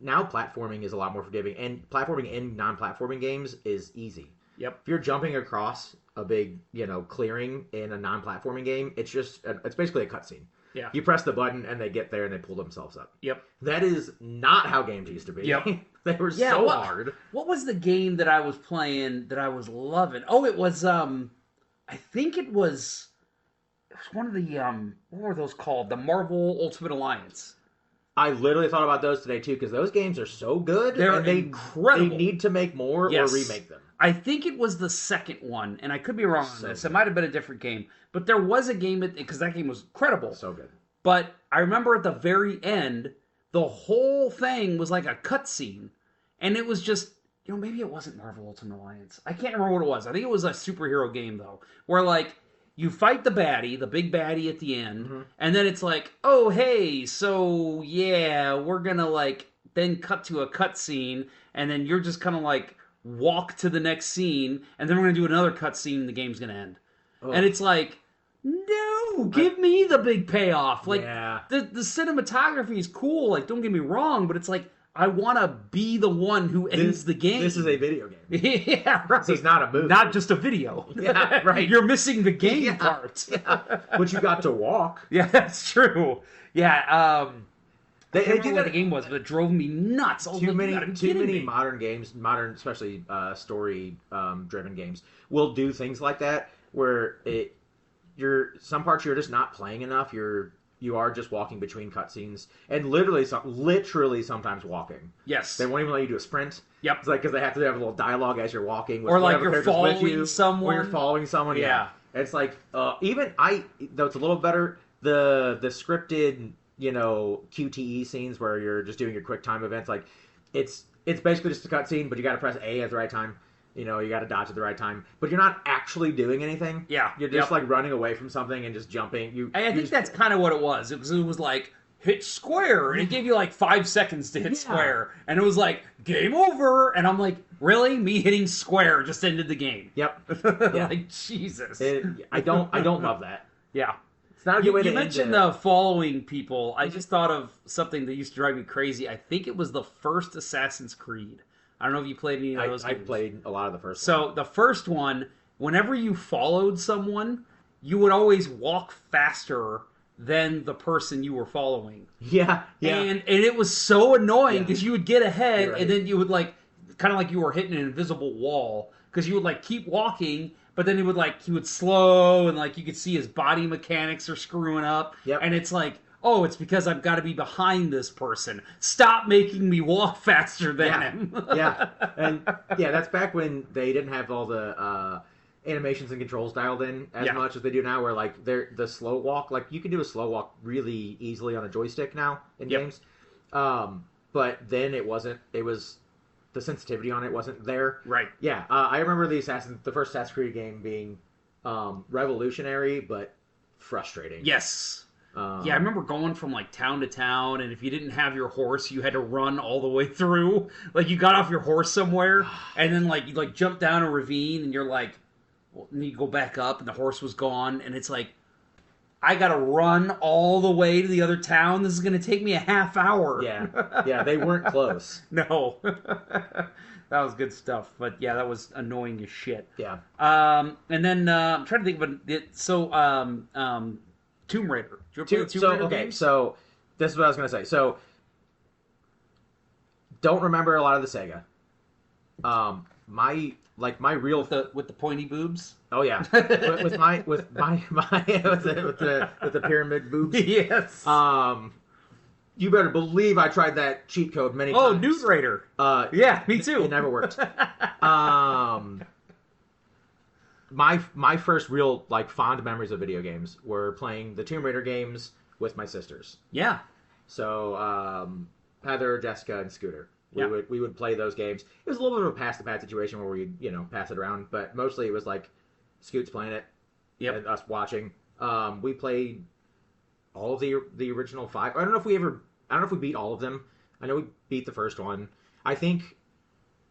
now platforming is a lot more forgiving, and platforming in non-platforming games is easy. Yep. If you're jumping across a big, clearing in a non-platforming game, it's basically a cutscene. Yeah. You press the button and they get there and they pull themselves up. Yep. That is not how games used to be. Yep. They were so hard. What was the game that I was playing that I was loving? Oh, it was I think it was one of the what were those called? The Marvel Ultimate Alliance. I literally thought about those today too because those games are so good. They're incredible. They need to make more or remake them. I think it was the second one, and I could be wrong on this. It might have been a different game, but there was a game because that game was incredible. So good. But I remember at the very end, the whole thing was like a cutscene, and it was just maybe it wasn't Marvel Ultimate Alliance. I can't remember what it was. I think it was a superhero game though, where like you fight the baddie, the big baddie at the end, and then it's like, oh hey, so yeah, we're gonna like then cut to a cutscene, and then you're just kind of like walk to the next scene, and then we're gonna do another cutscene, and the game's gonna end. Oh. And it's like, no, give me the big payoff. Like the cinematography is cool. Like don't get me wrong, but it's like I want to be the one who ends the game. This is a video game. Yeah, right. This is not a movie. Not just a video. Yeah, right. You're missing the game part. Yeah. But you got to walk. Yeah, that's true. Yeah. They do what the game was, but it drove me nuts. Too many modern games, especially story-driven games, will do things like that where some parts you're just not playing enough. You are just walking between cutscenes, and literally sometimes walking. Yes. They won't even let you do a sprint. Yep. It's like because they have to have a little dialogue as you're walking. With or like you're following someone. Or you're following someone. Yeah. It's like though it's a little better. The scripted QTE scenes where you're just doing your quick time events. Like it's basically just a cutscene, but you got to press A at the right time. You got to dodge at the right time, but you're not actually doing anything. Yeah, you're just like running away from something and just jumping. I think that's kind of what it was. It was like hit square, and it gave you like 5 seconds to hit square, and it was like game over. And I'm like, really? Me hitting square just ended the game? Yep. Like Jesus. I don't love that. Yeah. It's not a good way to You mentioned following people. I just thought of something that used to drive me crazy. I think it was the first Assassin's Creed. I don't know if you played any of those games. I played a lot of the first one. So the first one, whenever you followed someone, you would always walk faster than the person you were following. Yeah. And it was so annoying because you would get ahead and then you would like, kind of like you were hitting an invisible wall because you would like keep walking, but then he would slow and like you could see his body mechanics are screwing up. Yep. And it's like, oh, it's because I've got to be behind this person. Stop making me walk faster than him. And that's back when they didn't have all the animations and controls dialed in as much as they do now, where like the slow walk, like you can do a slow walk really easily on a joystick now in games. But then it wasn't. It was the sensitivity on it wasn't there. Right. Yeah. I remember the first Assassin's Creed game being revolutionary but frustrating. Yes. I remember going from like town to town, and if you didn't have your horse, you had to run all the way through. Like you got off your horse somewhere, and then like you like jump down a ravine, and you're like, and you go back up, and the horse was gone, and it's like, I gotta run all the way to the other town. This is gonna take me a half hour. Yeah, they weren't close. No, that was good stuff. But yeah, that was annoying as shit. Yeah. And then I'm trying to think of it. So, Tomb Raider. Did you ever play Tomb Raider games? So this is what I was going to say. So don't remember a lot of the Sega. My real with the pointy boobs. Oh yeah, with the pyramid boobs. Yes. You better believe I tried that cheat code many times. Oh, Nude Raider. Yeah, me too. It never worked. My first real fond memories of video games were playing the Tomb Raider games with my sisters. Yeah. So Heather, Jessica, and Scooter. We would play those games. It was a little bit of a pass the pad situation where we'd pass it around, but mostly it was like Scoots playing it, and us watching. We played all of the original 5. I don't know if we beat all of them. I know we beat the first one. I think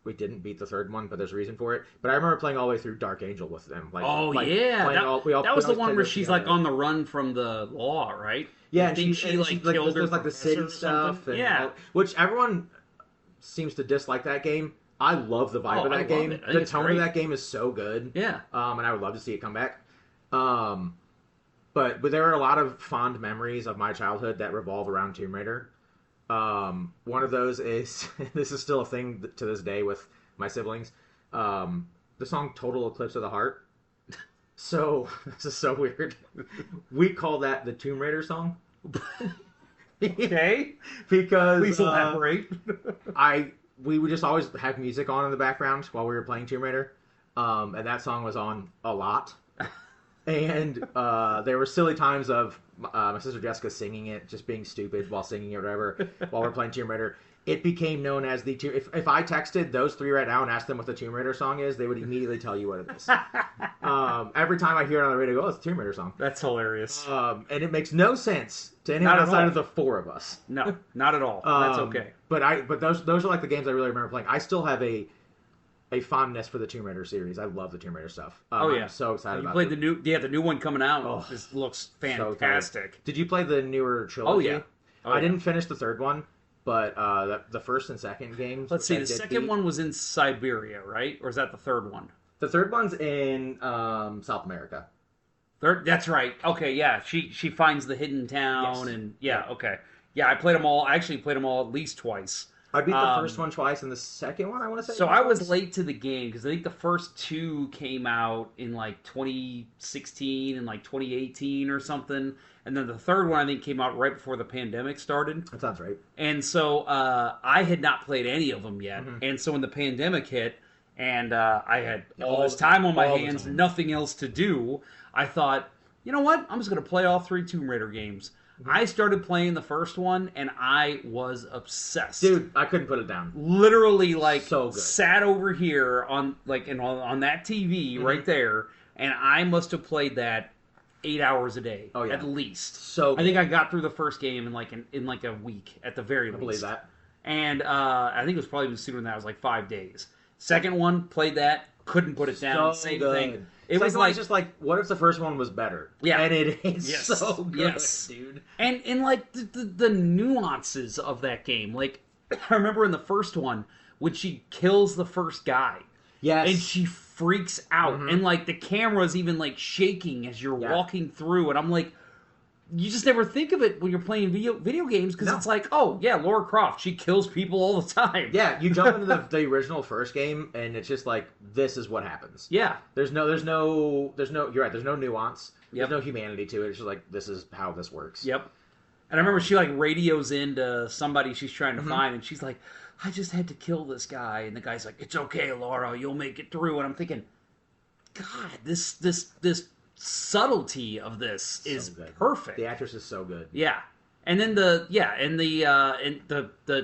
we didn't beat the third one, but there's a reason for it. But I remember playing all the way through Dark Angel with them. That was the one where she's like on the run from the law, right? Yeah, and she killed her like the city stuff. And which everyone seems to dislike that game. I love the vibe of that game. The tone of that game is so good. Yeah. And I would love to see it come back. but there are a lot of fond memories of my childhood that revolve around Tomb Raider. One of those is this is still a thing to this day with my siblings. The song "Total Eclipse of the Heart." So this is so weird. We call that the Tomb Raider song. Okay. Because Please elaborate. we would just always have music on in the background while we were playing Tomb Raider, and that song was on a lot. And there were silly times of my sister Jessica singing it, just being stupid while singing it, or whatever, while we're playing Tomb Raider. It became known as the Tomb. If I texted those three right now and asked them what the Tomb Raider song is, they would immediately tell you what it is. Every time I hear it on the radio, oh, it's a Tomb Raider song. That's hilarious. And it makes no sense to anyone outside of the four of us. No, not at all. That's okay. But those are like the games I really remember playing. I still have a fondness for the Tomb Raider series. I love the Tomb Raider stuff. I'm so excited about it. You played the new one coming out. Oh, this looks fantastic. So did you play the newer trilogy? Oh yeah. I didn't finish the third one, but the first and second games. Let's see. The second one was in Siberia, right? Or is that the third one? The third one's in South America. That's right. Okay, yeah. She finds the hidden town, and okay. Yeah, I played them all. I actually played them all at least twice. I beat the first one twice, and the second one, I want to say. So I was late to the game because I think the first two came out in like 2016 and like 2018 or something, and then the third one I think came out right before the pandemic started. That sounds right. And so I had not played any of them yet, and so when the pandemic hit, and I had all this time on my hands, nothing else to do, I thought, you know what? I'm just going to play all three Tomb Raider games. I started playing the first one, and I was obsessed. Dude, I couldn't put it down. Literally, like, so good. Sat over here on that TV right there, and I must have played that 8 hours a day, at least. So good. I think I got through the first game in like a week at the very least. I believe that. And I think it was probably even sooner than that. It was like 5 days. Second one, played that, couldn't put it down. Same thing. It was like just like, what if the first one was better? Yeah, and it is so good, dude. And like the nuances of that game. Like I remember in the first one when she kills the first guy, and she freaks out, and like the camera's even like shaking as you're walking through, and I'm like, you just never think of it when you're playing video games because it's like, oh yeah, Lara Croft, she kills people all the time. Yeah, you jump into the original first game and it's just like, this is what happens. Yeah, there's no you're right, there's no nuance. There's no humanity to it. It's just like, this is how this works. Yep. And I remember she like radios into somebody she's trying to find, and she's like, I just had to kill this guy, and the guy's like, it's okay, Laura, you'll make it through. And I'm thinking, God, this subtlety of this is perfect. The actress is so good. Yeah. And then the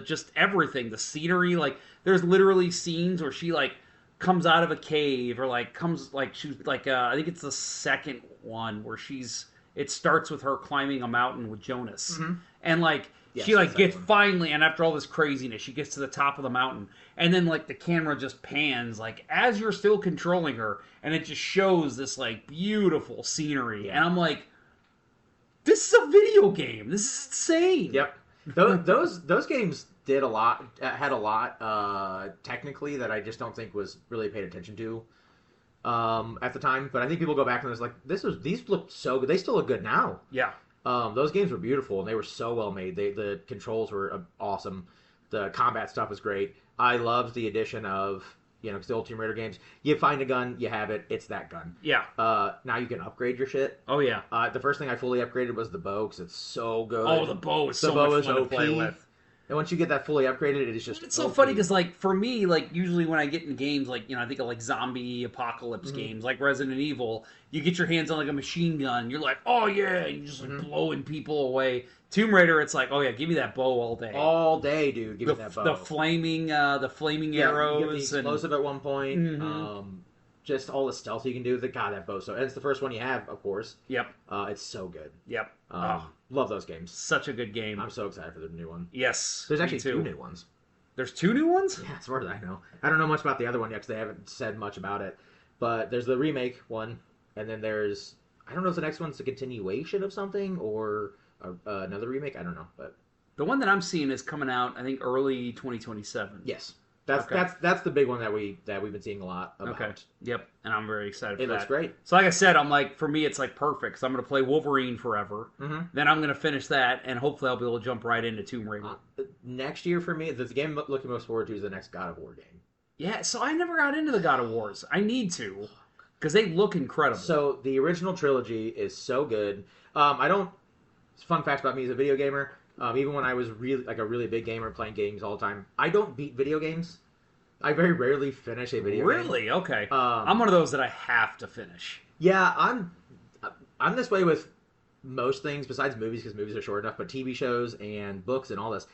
just everything, the scenery, like there's literally scenes where she like comes out of a cave or like comes like she's like I think it's the second one where it starts with her climbing a mountain with Jonas. And like she like gets finally, and after all this craziness, she gets to the top of the mountain, and then like the camera just pans like as you're still controlling her, and it just shows this like beautiful scenery, and I'm like, this is a video game. This is insane. Yep. Those games had a lot technically that I just don't think was really paid attention to at the time. But I think people go back and it's like, these look so good. They still look good now. Yeah. Those games were beautiful and they were so well made. The controls were awesome. The combat stuff was great. I loved the addition of, because the old Tomb Raider games, you find a gun, you have it, it's that gun. Yeah. Now you can upgrade your shit. Oh, yeah. The first thing I fully upgraded was the bow, because it's so good. Oh, the bow is so much fun to play with. And once you get that fully upgraded, it is just It's so funny, because, like, for me, like, usually when I get in games, like, I think of, like, zombie apocalypse games, like Resident Evil, you get your hands on, like, a machine gun, you're like, oh, yeah, you're just, like, blowing people away. Tomb Raider, it's like, oh, yeah, give me that bow all day. All day, dude, give me that bow. The flaming arrows. You get the explosive at one point. Just all the stealth you can do with it. God, that bow. And it's the first one you have, of course. Yep. It's so good. Yep. Love those games. Such a good game. I'm so excited for the new one. Yes. There's actually 2 new ones. There's 2 new ones? Yeah, as far as I know. I don't know much about the other one yet because they haven't said much about it. But there's the remake one, and then there's, I don't know if the next one's a continuation of something or another remake. I don't know. But the one that I'm seeing is coming out, I think, early 2027. Yes. Okay. That's the big one that we've been seeing a lot about. Okay. Yep. And I'm very excited for It that. looks great. So, like I said, I'm like, for me, it's like perfect. So I'm going to play Wolverine forever. Mm-hmm. Then I'm going to finish that, and hopefully I'll be able to jump right into Tomb Raider. Next year for me, the game I'm looking most forward to is the next God of War game. Yeah. So I never got into the God of Wars. I need to, because they look incredible. So the original trilogy is so good. I don't. Fun fact about me as a video gamer. Even when I was really like a really big gamer playing games all the time, I don't beat video games. I very rarely finish a video game. Really? Okay. I'm one of those that I have to finish. Yeah, I'm this way with most things besides movies because movies are short enough, but TV shows and books and all this.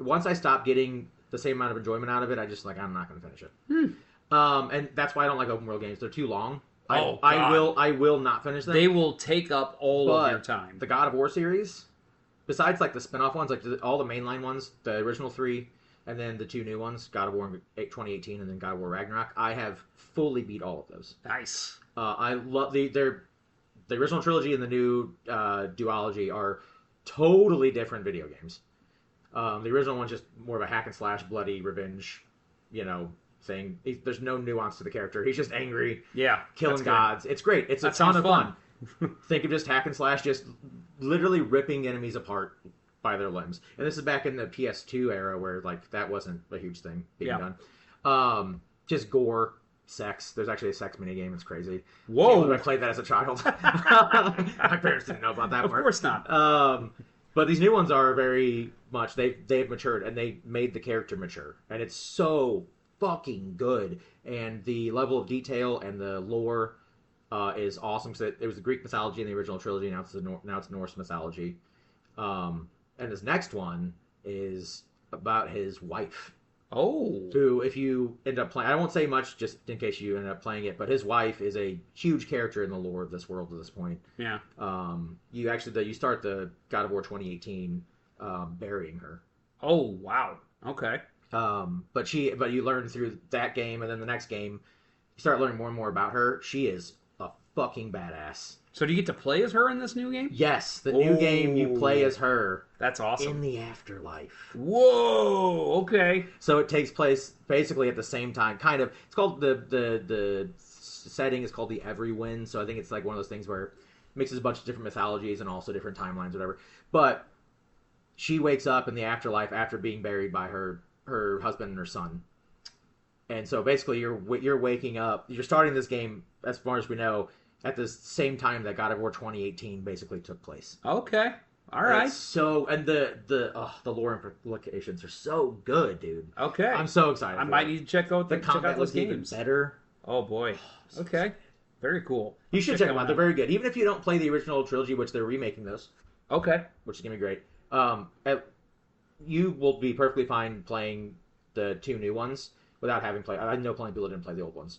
Once I stop getting the same amount of enjoyment out of it, I just like I'm not going to finish it. And that's why I don't like open world games. They're too long. I will not finish them. They will take up all of your time. The God of War series, besides like the spin-off ones, like all the mainline ones, the original 3, and then the 2 new ones, God of War 2018 and then God of War Ragnarok, I have fully beat all of those. Nice. I love the original trilogy and the new duology are totally different video games. The original one's just more of a hack and slash, bloody revenge, thing. There's no nuance to the character. He's just angry, killing gods. It's great. It's a ton of fun. Think of just hack and slash, just literally ripping enemies apart by their limbs. And this is back in the PS2 era where like that wasn't a huge thing being done. Just gore, sex. There's actually a sex minigame. It's crazy. Whoa! I played that as a child. My parents didn't know about that part. Of course not. But these new ones are very much they've matured and they made the character mature, and it's so fucking good. And the level of detail and the lore is awesome. So it was the Greek mythology in the original trilogy. Now it's Norse mythology. And this next one is about his wife. Oh. Who, if you end up playing, I won't say much just in case you end up playing it, but his wife is a huge character in the lore of this world at this point. Yeah. You start the God of War 2018 burying her. Oh, wow. Okay. But you learn through that game, and then the next game, you start learning more and more about her. She is a fucking badass. So do you get to play as her in this new game? Yes, the new game you play as her. That's awesome. In the afterlife. Whoa. Okay. So it takes place basically at the same time. Kind of. It's called the setting is called the Everywind. So I think it's like one of those things where it mixes a bunch of different mythologies and also different timelines, whatever. But she wakes up in the afterlife after being buried by her husband and her son. And so basically you're waking up. You're starting this game, as far as we know, at the same time that God of War 2018 basically took place. Okay. All right. And the lore implications are so good, dude. Okay. I'm so excited. I might need to check out the combat was even better. Oh boy. Okay. Very cool. You should check them out. They're very good. Even if you don't play the original trilogy, which they're remaking those. Okay. Which is gonna be great. You will be perfectly fine playing the 2 new ones without having played. I know plenty of people didn't play the old ones.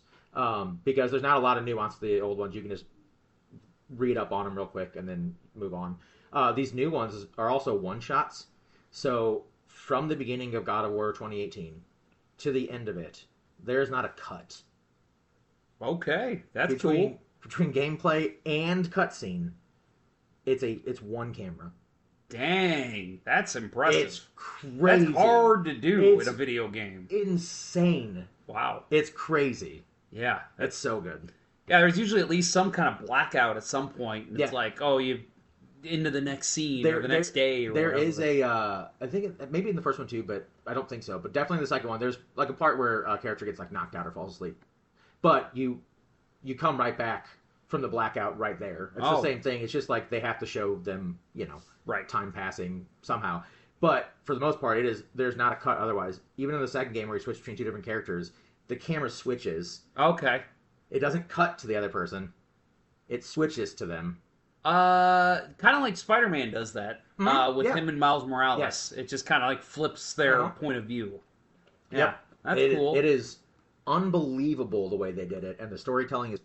Because there's not a lot of nuance to the old ones. You can just read up on them real quick and then move on. These new ones are also one-shots. So from the beginning of God of War 2018 to the end of it, there's not a cut. Okay, that's cool. Between gameplay and cutscene, it's one camera. Dang, that's impressive. It's crazy. That's hard to do in a video game. Insane. Wow. It's crazy. Yeah. That's so good. Yeah, there's usually at least some kind of blackout at some point. And it's like, oh, you into the next scene or the next day or there whatever. Is I think maybe in the first one too, but I don't think so. But definitely in the second one, there's like a part where a character gets like knocked out or falls asleep. But you come right back from the blackout right there. It's the same thing. It's just like they have to show them, time passing somehow. But for the most part, there's not a cut otherwise. Even in the second game where you switch between 2 different characters, the camera switches. Okay. It doesn't cut to the other person. It switches to them. Kind of like Spider-Man does that with him and Miles Morales. Yes. It just kind of like flips their point of view. Yeah, yep. That's cool. It is unbelievable the way they did it, and the storytelling is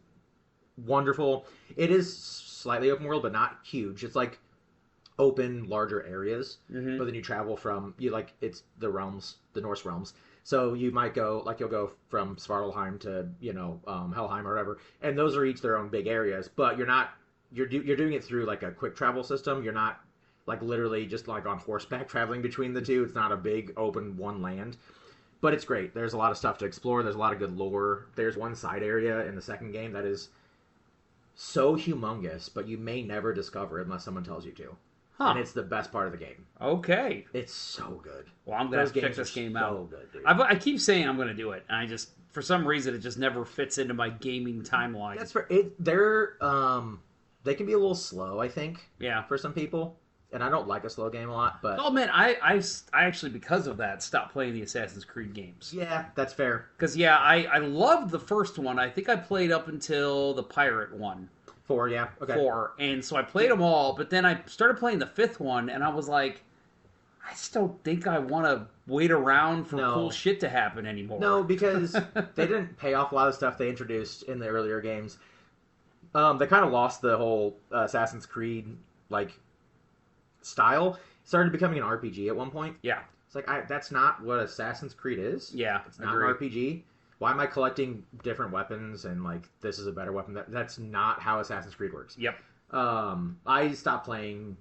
wonderful. It is slightly open world, but not huge. It's like open, larger areas, but then you travel from it's the realms, the Norse realms. So you might go you'll go from Svartalheim to Helheim or whatever, and those are each their own big areas. But you're doing it through like a quick travel system. You're not like literally just like on horseback traveling between the two. It's not a big open one land. But it's great. There's a lot of stuff to explore. There's a lot of good lore. There's one side area in the second game that is so humongous, but you may never discover it unless someone tells you to. Huh. And it's the best part of the game. Okay. It's so good. Well, I'm going to check this game out. So good, dude. I keep saying I'm going to do it, and I just, for some reason, it just never fits into my gaming timeline. That's for it. They can be a little slow, I think. Yeah. For some people. And I don't like a slow game a lot, but... Oh, man, I actually, because of that, stopped playing the Assassin's Creed games. Yeah, that's fair. Because, yeah, I loved the first one. I think I played up until the pirate one. 4, yeah. Okay. 4. And so I played them all, but then I started playing the 5th one, and I was like, I just don't think I want to wait around for cool shit to happen anymore. No, because they didn't pay off a lot of stuff they introduced in the earlier games. They kind of lost the whole Assassin's Creed, style. It started becoming an RPG at one point. Yeah. It's like, that's not what Assassin's Creed is. Yeah, it's not an RPG. Why am I collecting different weapons and, this is a better weapon? That's not how Assassin's Creed works. Yep. I stopped playing...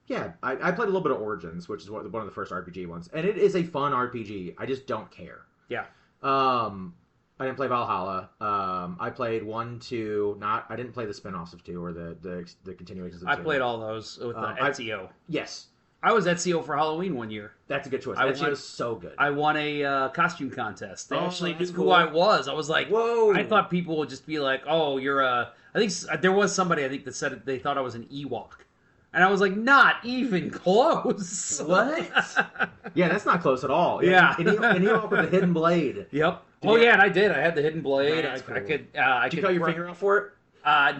Yeah, I played a little bit of Origins, which is one of the first RPG ones. And it is a fun RPG. I just don't care. Yeah. I didn't play Valhalla. I played 1, 2. I didn't play the spin-offs of 2 or the continuations of 2. I played all those with Ezio. Yes. I was Ezio for Halloween one year. That's a good choice. Ezio was so good. I won a costume contest. They actually knew who I was. I was like, whoa. I thought people would just be like, oh, you're a... I think there was somebody, I think, that said they thought I was an Ewok. And I was like, not even close. What? Yeah, that's not close at all. Yeah. And Ewok with a hidden blade. Yep. Yeah, and I did. I had the hidden blade. Cool. I could. Did you cut your finger off for it?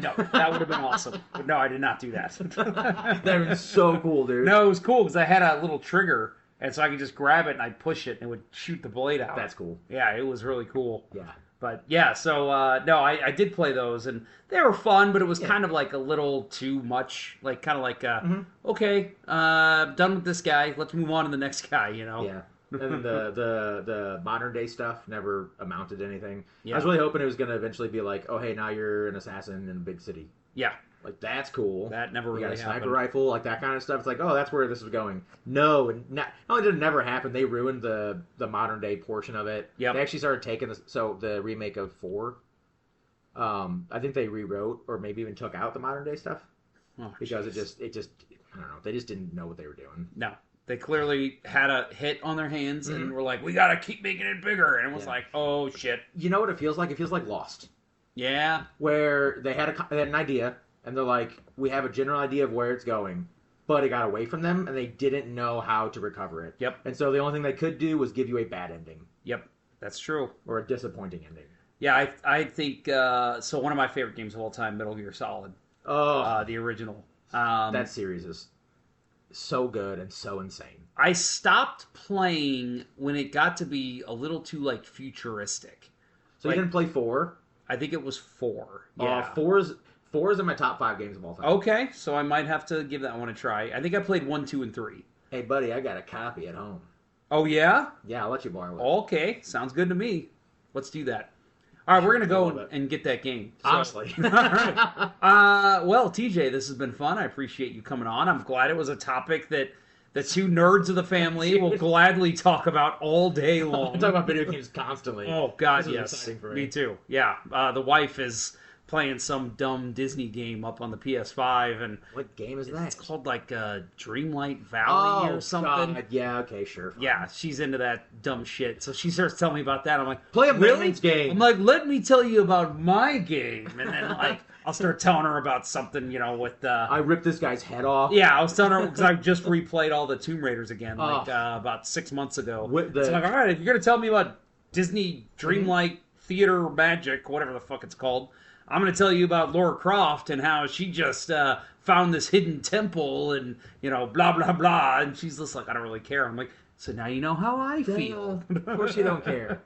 No, that would have been awesome. But no, I did not do that. That would have been so cool, dude. No, it was cool because I had a little trigger, and so I could just grab it and I'd push it and it would shoot the blade out. That's cool. Yeah, it was really cool. Yeah. But yeah, so no, I did play those and they were fun, but it was kind of like a little too much. Okay, done with this guy. Let's move on to the next guy. Yeah. And the modern day stuff never amounted to anything. Yeah. I was really hoping it was going to eventually be like, oh hey, now you're an assassin in a big city. Yeah. That's cool. That never really happened. You got a sniper rifle, that kind of stuff. It's like, oh, that's where this is going. No, and not only did it never happen, they ruined the modern day portion of it. Yep. They actually started taking the remake of 4. I think they rewrote or maybe even took out the modern day stuff because it just I don't know. They just didn't know what they were doing. No. They clearly had a hit on their hands and were like, we got to keep making it bigger. And it was like, oh, shit. You know what it feels like? It feels like Lost. Yeah. Where they had an idea, and they're like, we have a general idea of where it's going, but it got away from them, and they didn't know how to recover it. Yep. And so the only thing they could do was give you a bad ending. Yep. That's true. Or a disappointing ending. Yeah, I think, so one of my favorite games of all time, Metal Gear Solid. Oh. The original. That series is so good and so insane. I stopped playing when it got to be a little too futuristic. So you didn't play 4? I think it was 4. Yeah. 4 is in my top 5 games of all time. Okay, so I might have to give that one a try. I think I played 1, 2, and 3. Hey buddy, I got a copy at home. Oh yeah? Yeah, I'll let you borrow it. Okay, sounds good to me. Let's do that. All right, we're going to go and get that game. So, honestly. all right. Well, TJ, this has been fun. I appreciate you coming on. I'm glad it was a topic that the 2 nerds of the family will gladly talk about all day long. I talk about video games constantly. Oh, God, this yes. Exciting for me. Me too. Yeah. The wife is playing some dumb Disney game up on the PS5. And what game is that? It's called Dreamlight Valley or something. God. Yeah, okay, sure. Fine. Yeah, she's into that dumb shit. So she starts telling me about that. I'm like, play a really? game. I'm like, let me tell you about my game. And then I'll start telling her about something, with I ripped this guy's head off. Yeah, I was telling her because I just replayed all the Tomb Raiders again, about 6 months ago. So I'm like, all right, if you're gonna tell me about Disney Dreamlight Theater Magic, whatever the fuck it's called, I'm going to tell you about Lara Croft and how she just found this hidden temple and, blah, blah, blah. And she's just like, I don't really care. I'm like, so now you know how I feel. Of course you don't care.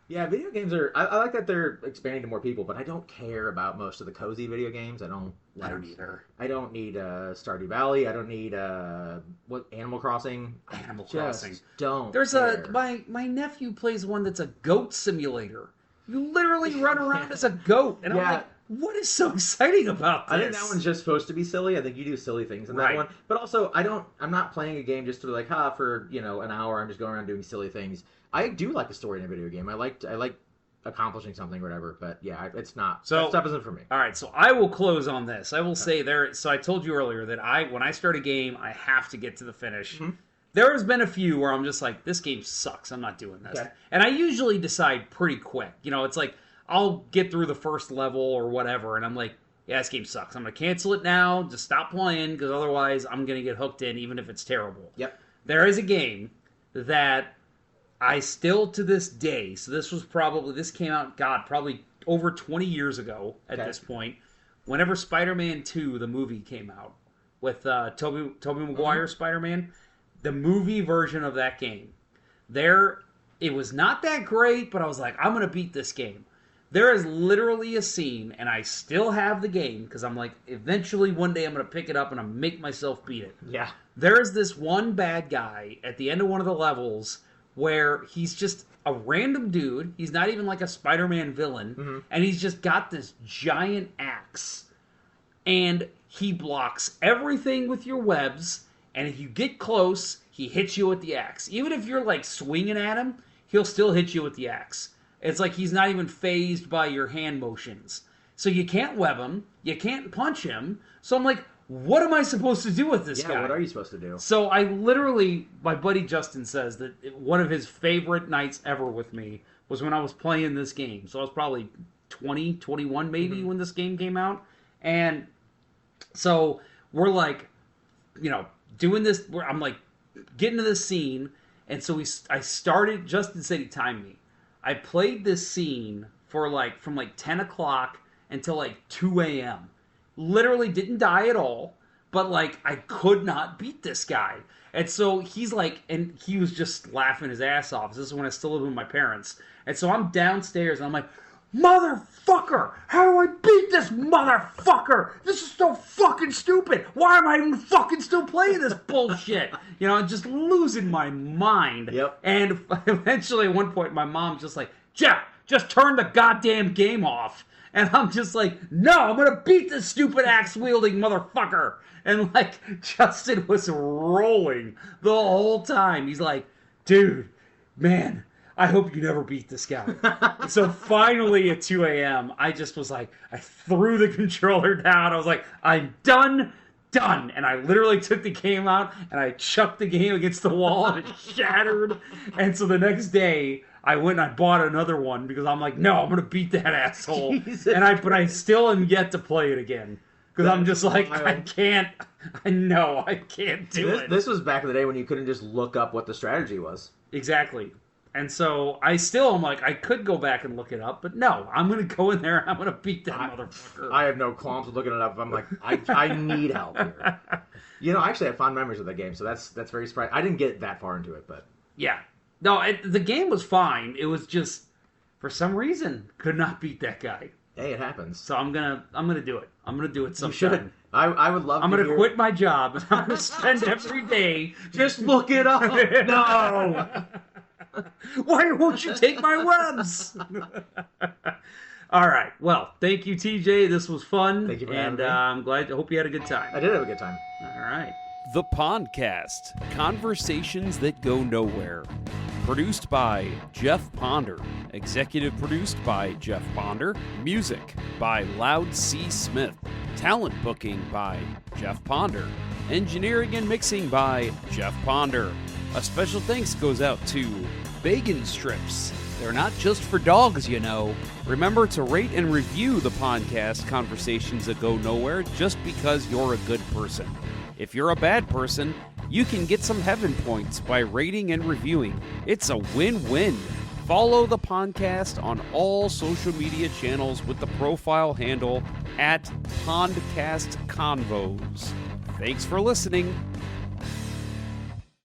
Yeah, video games are... I like that they're expanding to more people, but I don't care about most of the cozy video games. I don't either. I don't need Stardew Valley. I don't need Animal Crossing. Animal Crossing. Don't There's care. My nephew plays one that's a goat simulator. You literally run around as a goat. And I'm like, What is so exciting about this? I think that one's just supposed to be silly. I think you do silly things in that one. But also, I'm not playing a game just to be like, for, an hour, I'm just going around doing silly things. I do like a story in a video game. I like accomplishing something or whatever, but yeah, it's not. So, that stuff isn't for me. All right, so I will close on this. I will say so I told you earlier that when I start a game, I have to get to the finish. Mm-hmm. There has been a few where I'm just like, this game sucks. I'm not doing this. Okay. And I usually decide pretty quick. It's like, I'll get through the first level or whatever, and I'm like, yeah, this game sucks. I'm going to cancel it now, just stop playing, because otherwise I'm going to get hooked in, even if it's terrible. Yep. There is a game that I still, to this day, so this came out, probably over 20 years ago at this point, whenever Spider-Man 2, the movie, came out, with Tobey Maguire Spider-Man, the movie version of that game. It was not that great, but I was like, I'm going to beat this game. There is literally a scene, and I still have the game, because I'm like, eventually one day I'm going to pick it up and I'm going to make myself beat it. Yeah. There's this one bad guy at the end of one of the levels where he's just a random dude. He's not even like a Spider-Man villain. And he's just got this giant axe. And he blocks everything with your webs. And if you get close, he hits you with the axe. Even if you're like swinging at him, he'll still hit you with the axe. It's like he's not even fazed by your hand motions. So you can't web him. You can't punch him. So I'm like, what am I supposed to do with this guy? Yeah, what are you supposed to do? So my buddy Justin says that one of his favorite nights ever with me was when I was playing this game. So I was probably 20, 21 maybe when this game came out. And so we're like, doing this. I'm like getting to this scene. And so I started, Justin said he timed me. I played this scene from 10 o'clock until 2 a.m. Literally didn't die at all, but I could not beat this guy. And so he's like, and he was just laughing his ass off. This is when I still lived with my parents. And so I'm downstairs and I'm like, motherfucker, how do I beat this motherfucker? This is so fucking stupid. Why am I even fucking still playing this bullshit? Just losing my mind. Yep. And eventually at one point my mom's just like, Jeff, just turn the goddamn game off. And I'm just like, no, I'm going to beat this stupid axe-wielding motherfucker. And, Justin was rolling the whole time. He's like, dude, man, I hope you never beat this guy. So finally at 2 a.m., I just was like, I threw the controller down. I was like, I'm done. And I literally took the game out, and I chucked the game against the wall, and it shattered. And so the next day, I went and I bought another one because I'm like, no, I'm going to beat that asshole. But I still am yet to play it again. Because I'm just like, I can't do it. This was back in the day when you couldn't just look up what the strategy was. Exactly. And so I still am like, I could go back and look it up, but no, I'm going to go in there and I'm going to beat that motherfucker. I have no qualms with looking it up. I'm like, I need help here. I actually have fond memories of that game, so that's very surprising. I didn't get that far into it, but... Yeah. No, the game was fine. It was just, for some reason, could not beat that guy. Hey, it happens. So I'm gonna do it. I'm gonna do it sometime. You should. I would love. I'm gonna quit my job and I'm gonna spend every day just look it up. No. Why won't you take my webs? All right. Well, thank you, TJ. This was fun. Thank you for having me. I'm glad. I hope you had a good time. I did have a good time. All right. The Pondcast, conversations that go nowhere. Produced by Jeff Ponder. Executive produced by Jeff Ponder. Music by Loud C. Smith. Talent booking by Jeff Ponder. Engineering and mixing by Jeff Ponder. A special thanks goes out to Bacon Strips. They're not just for dogs, you know. Remember to rate and review the Pondcast, conversations that go nowhere, just because you're a good person. If you're a bad person, you can get some heaven points by rating and reviewing. It's a win-win. Follow the Pondcast on all social media channels with the profile handle @PondcastConvos. Thanks for listening.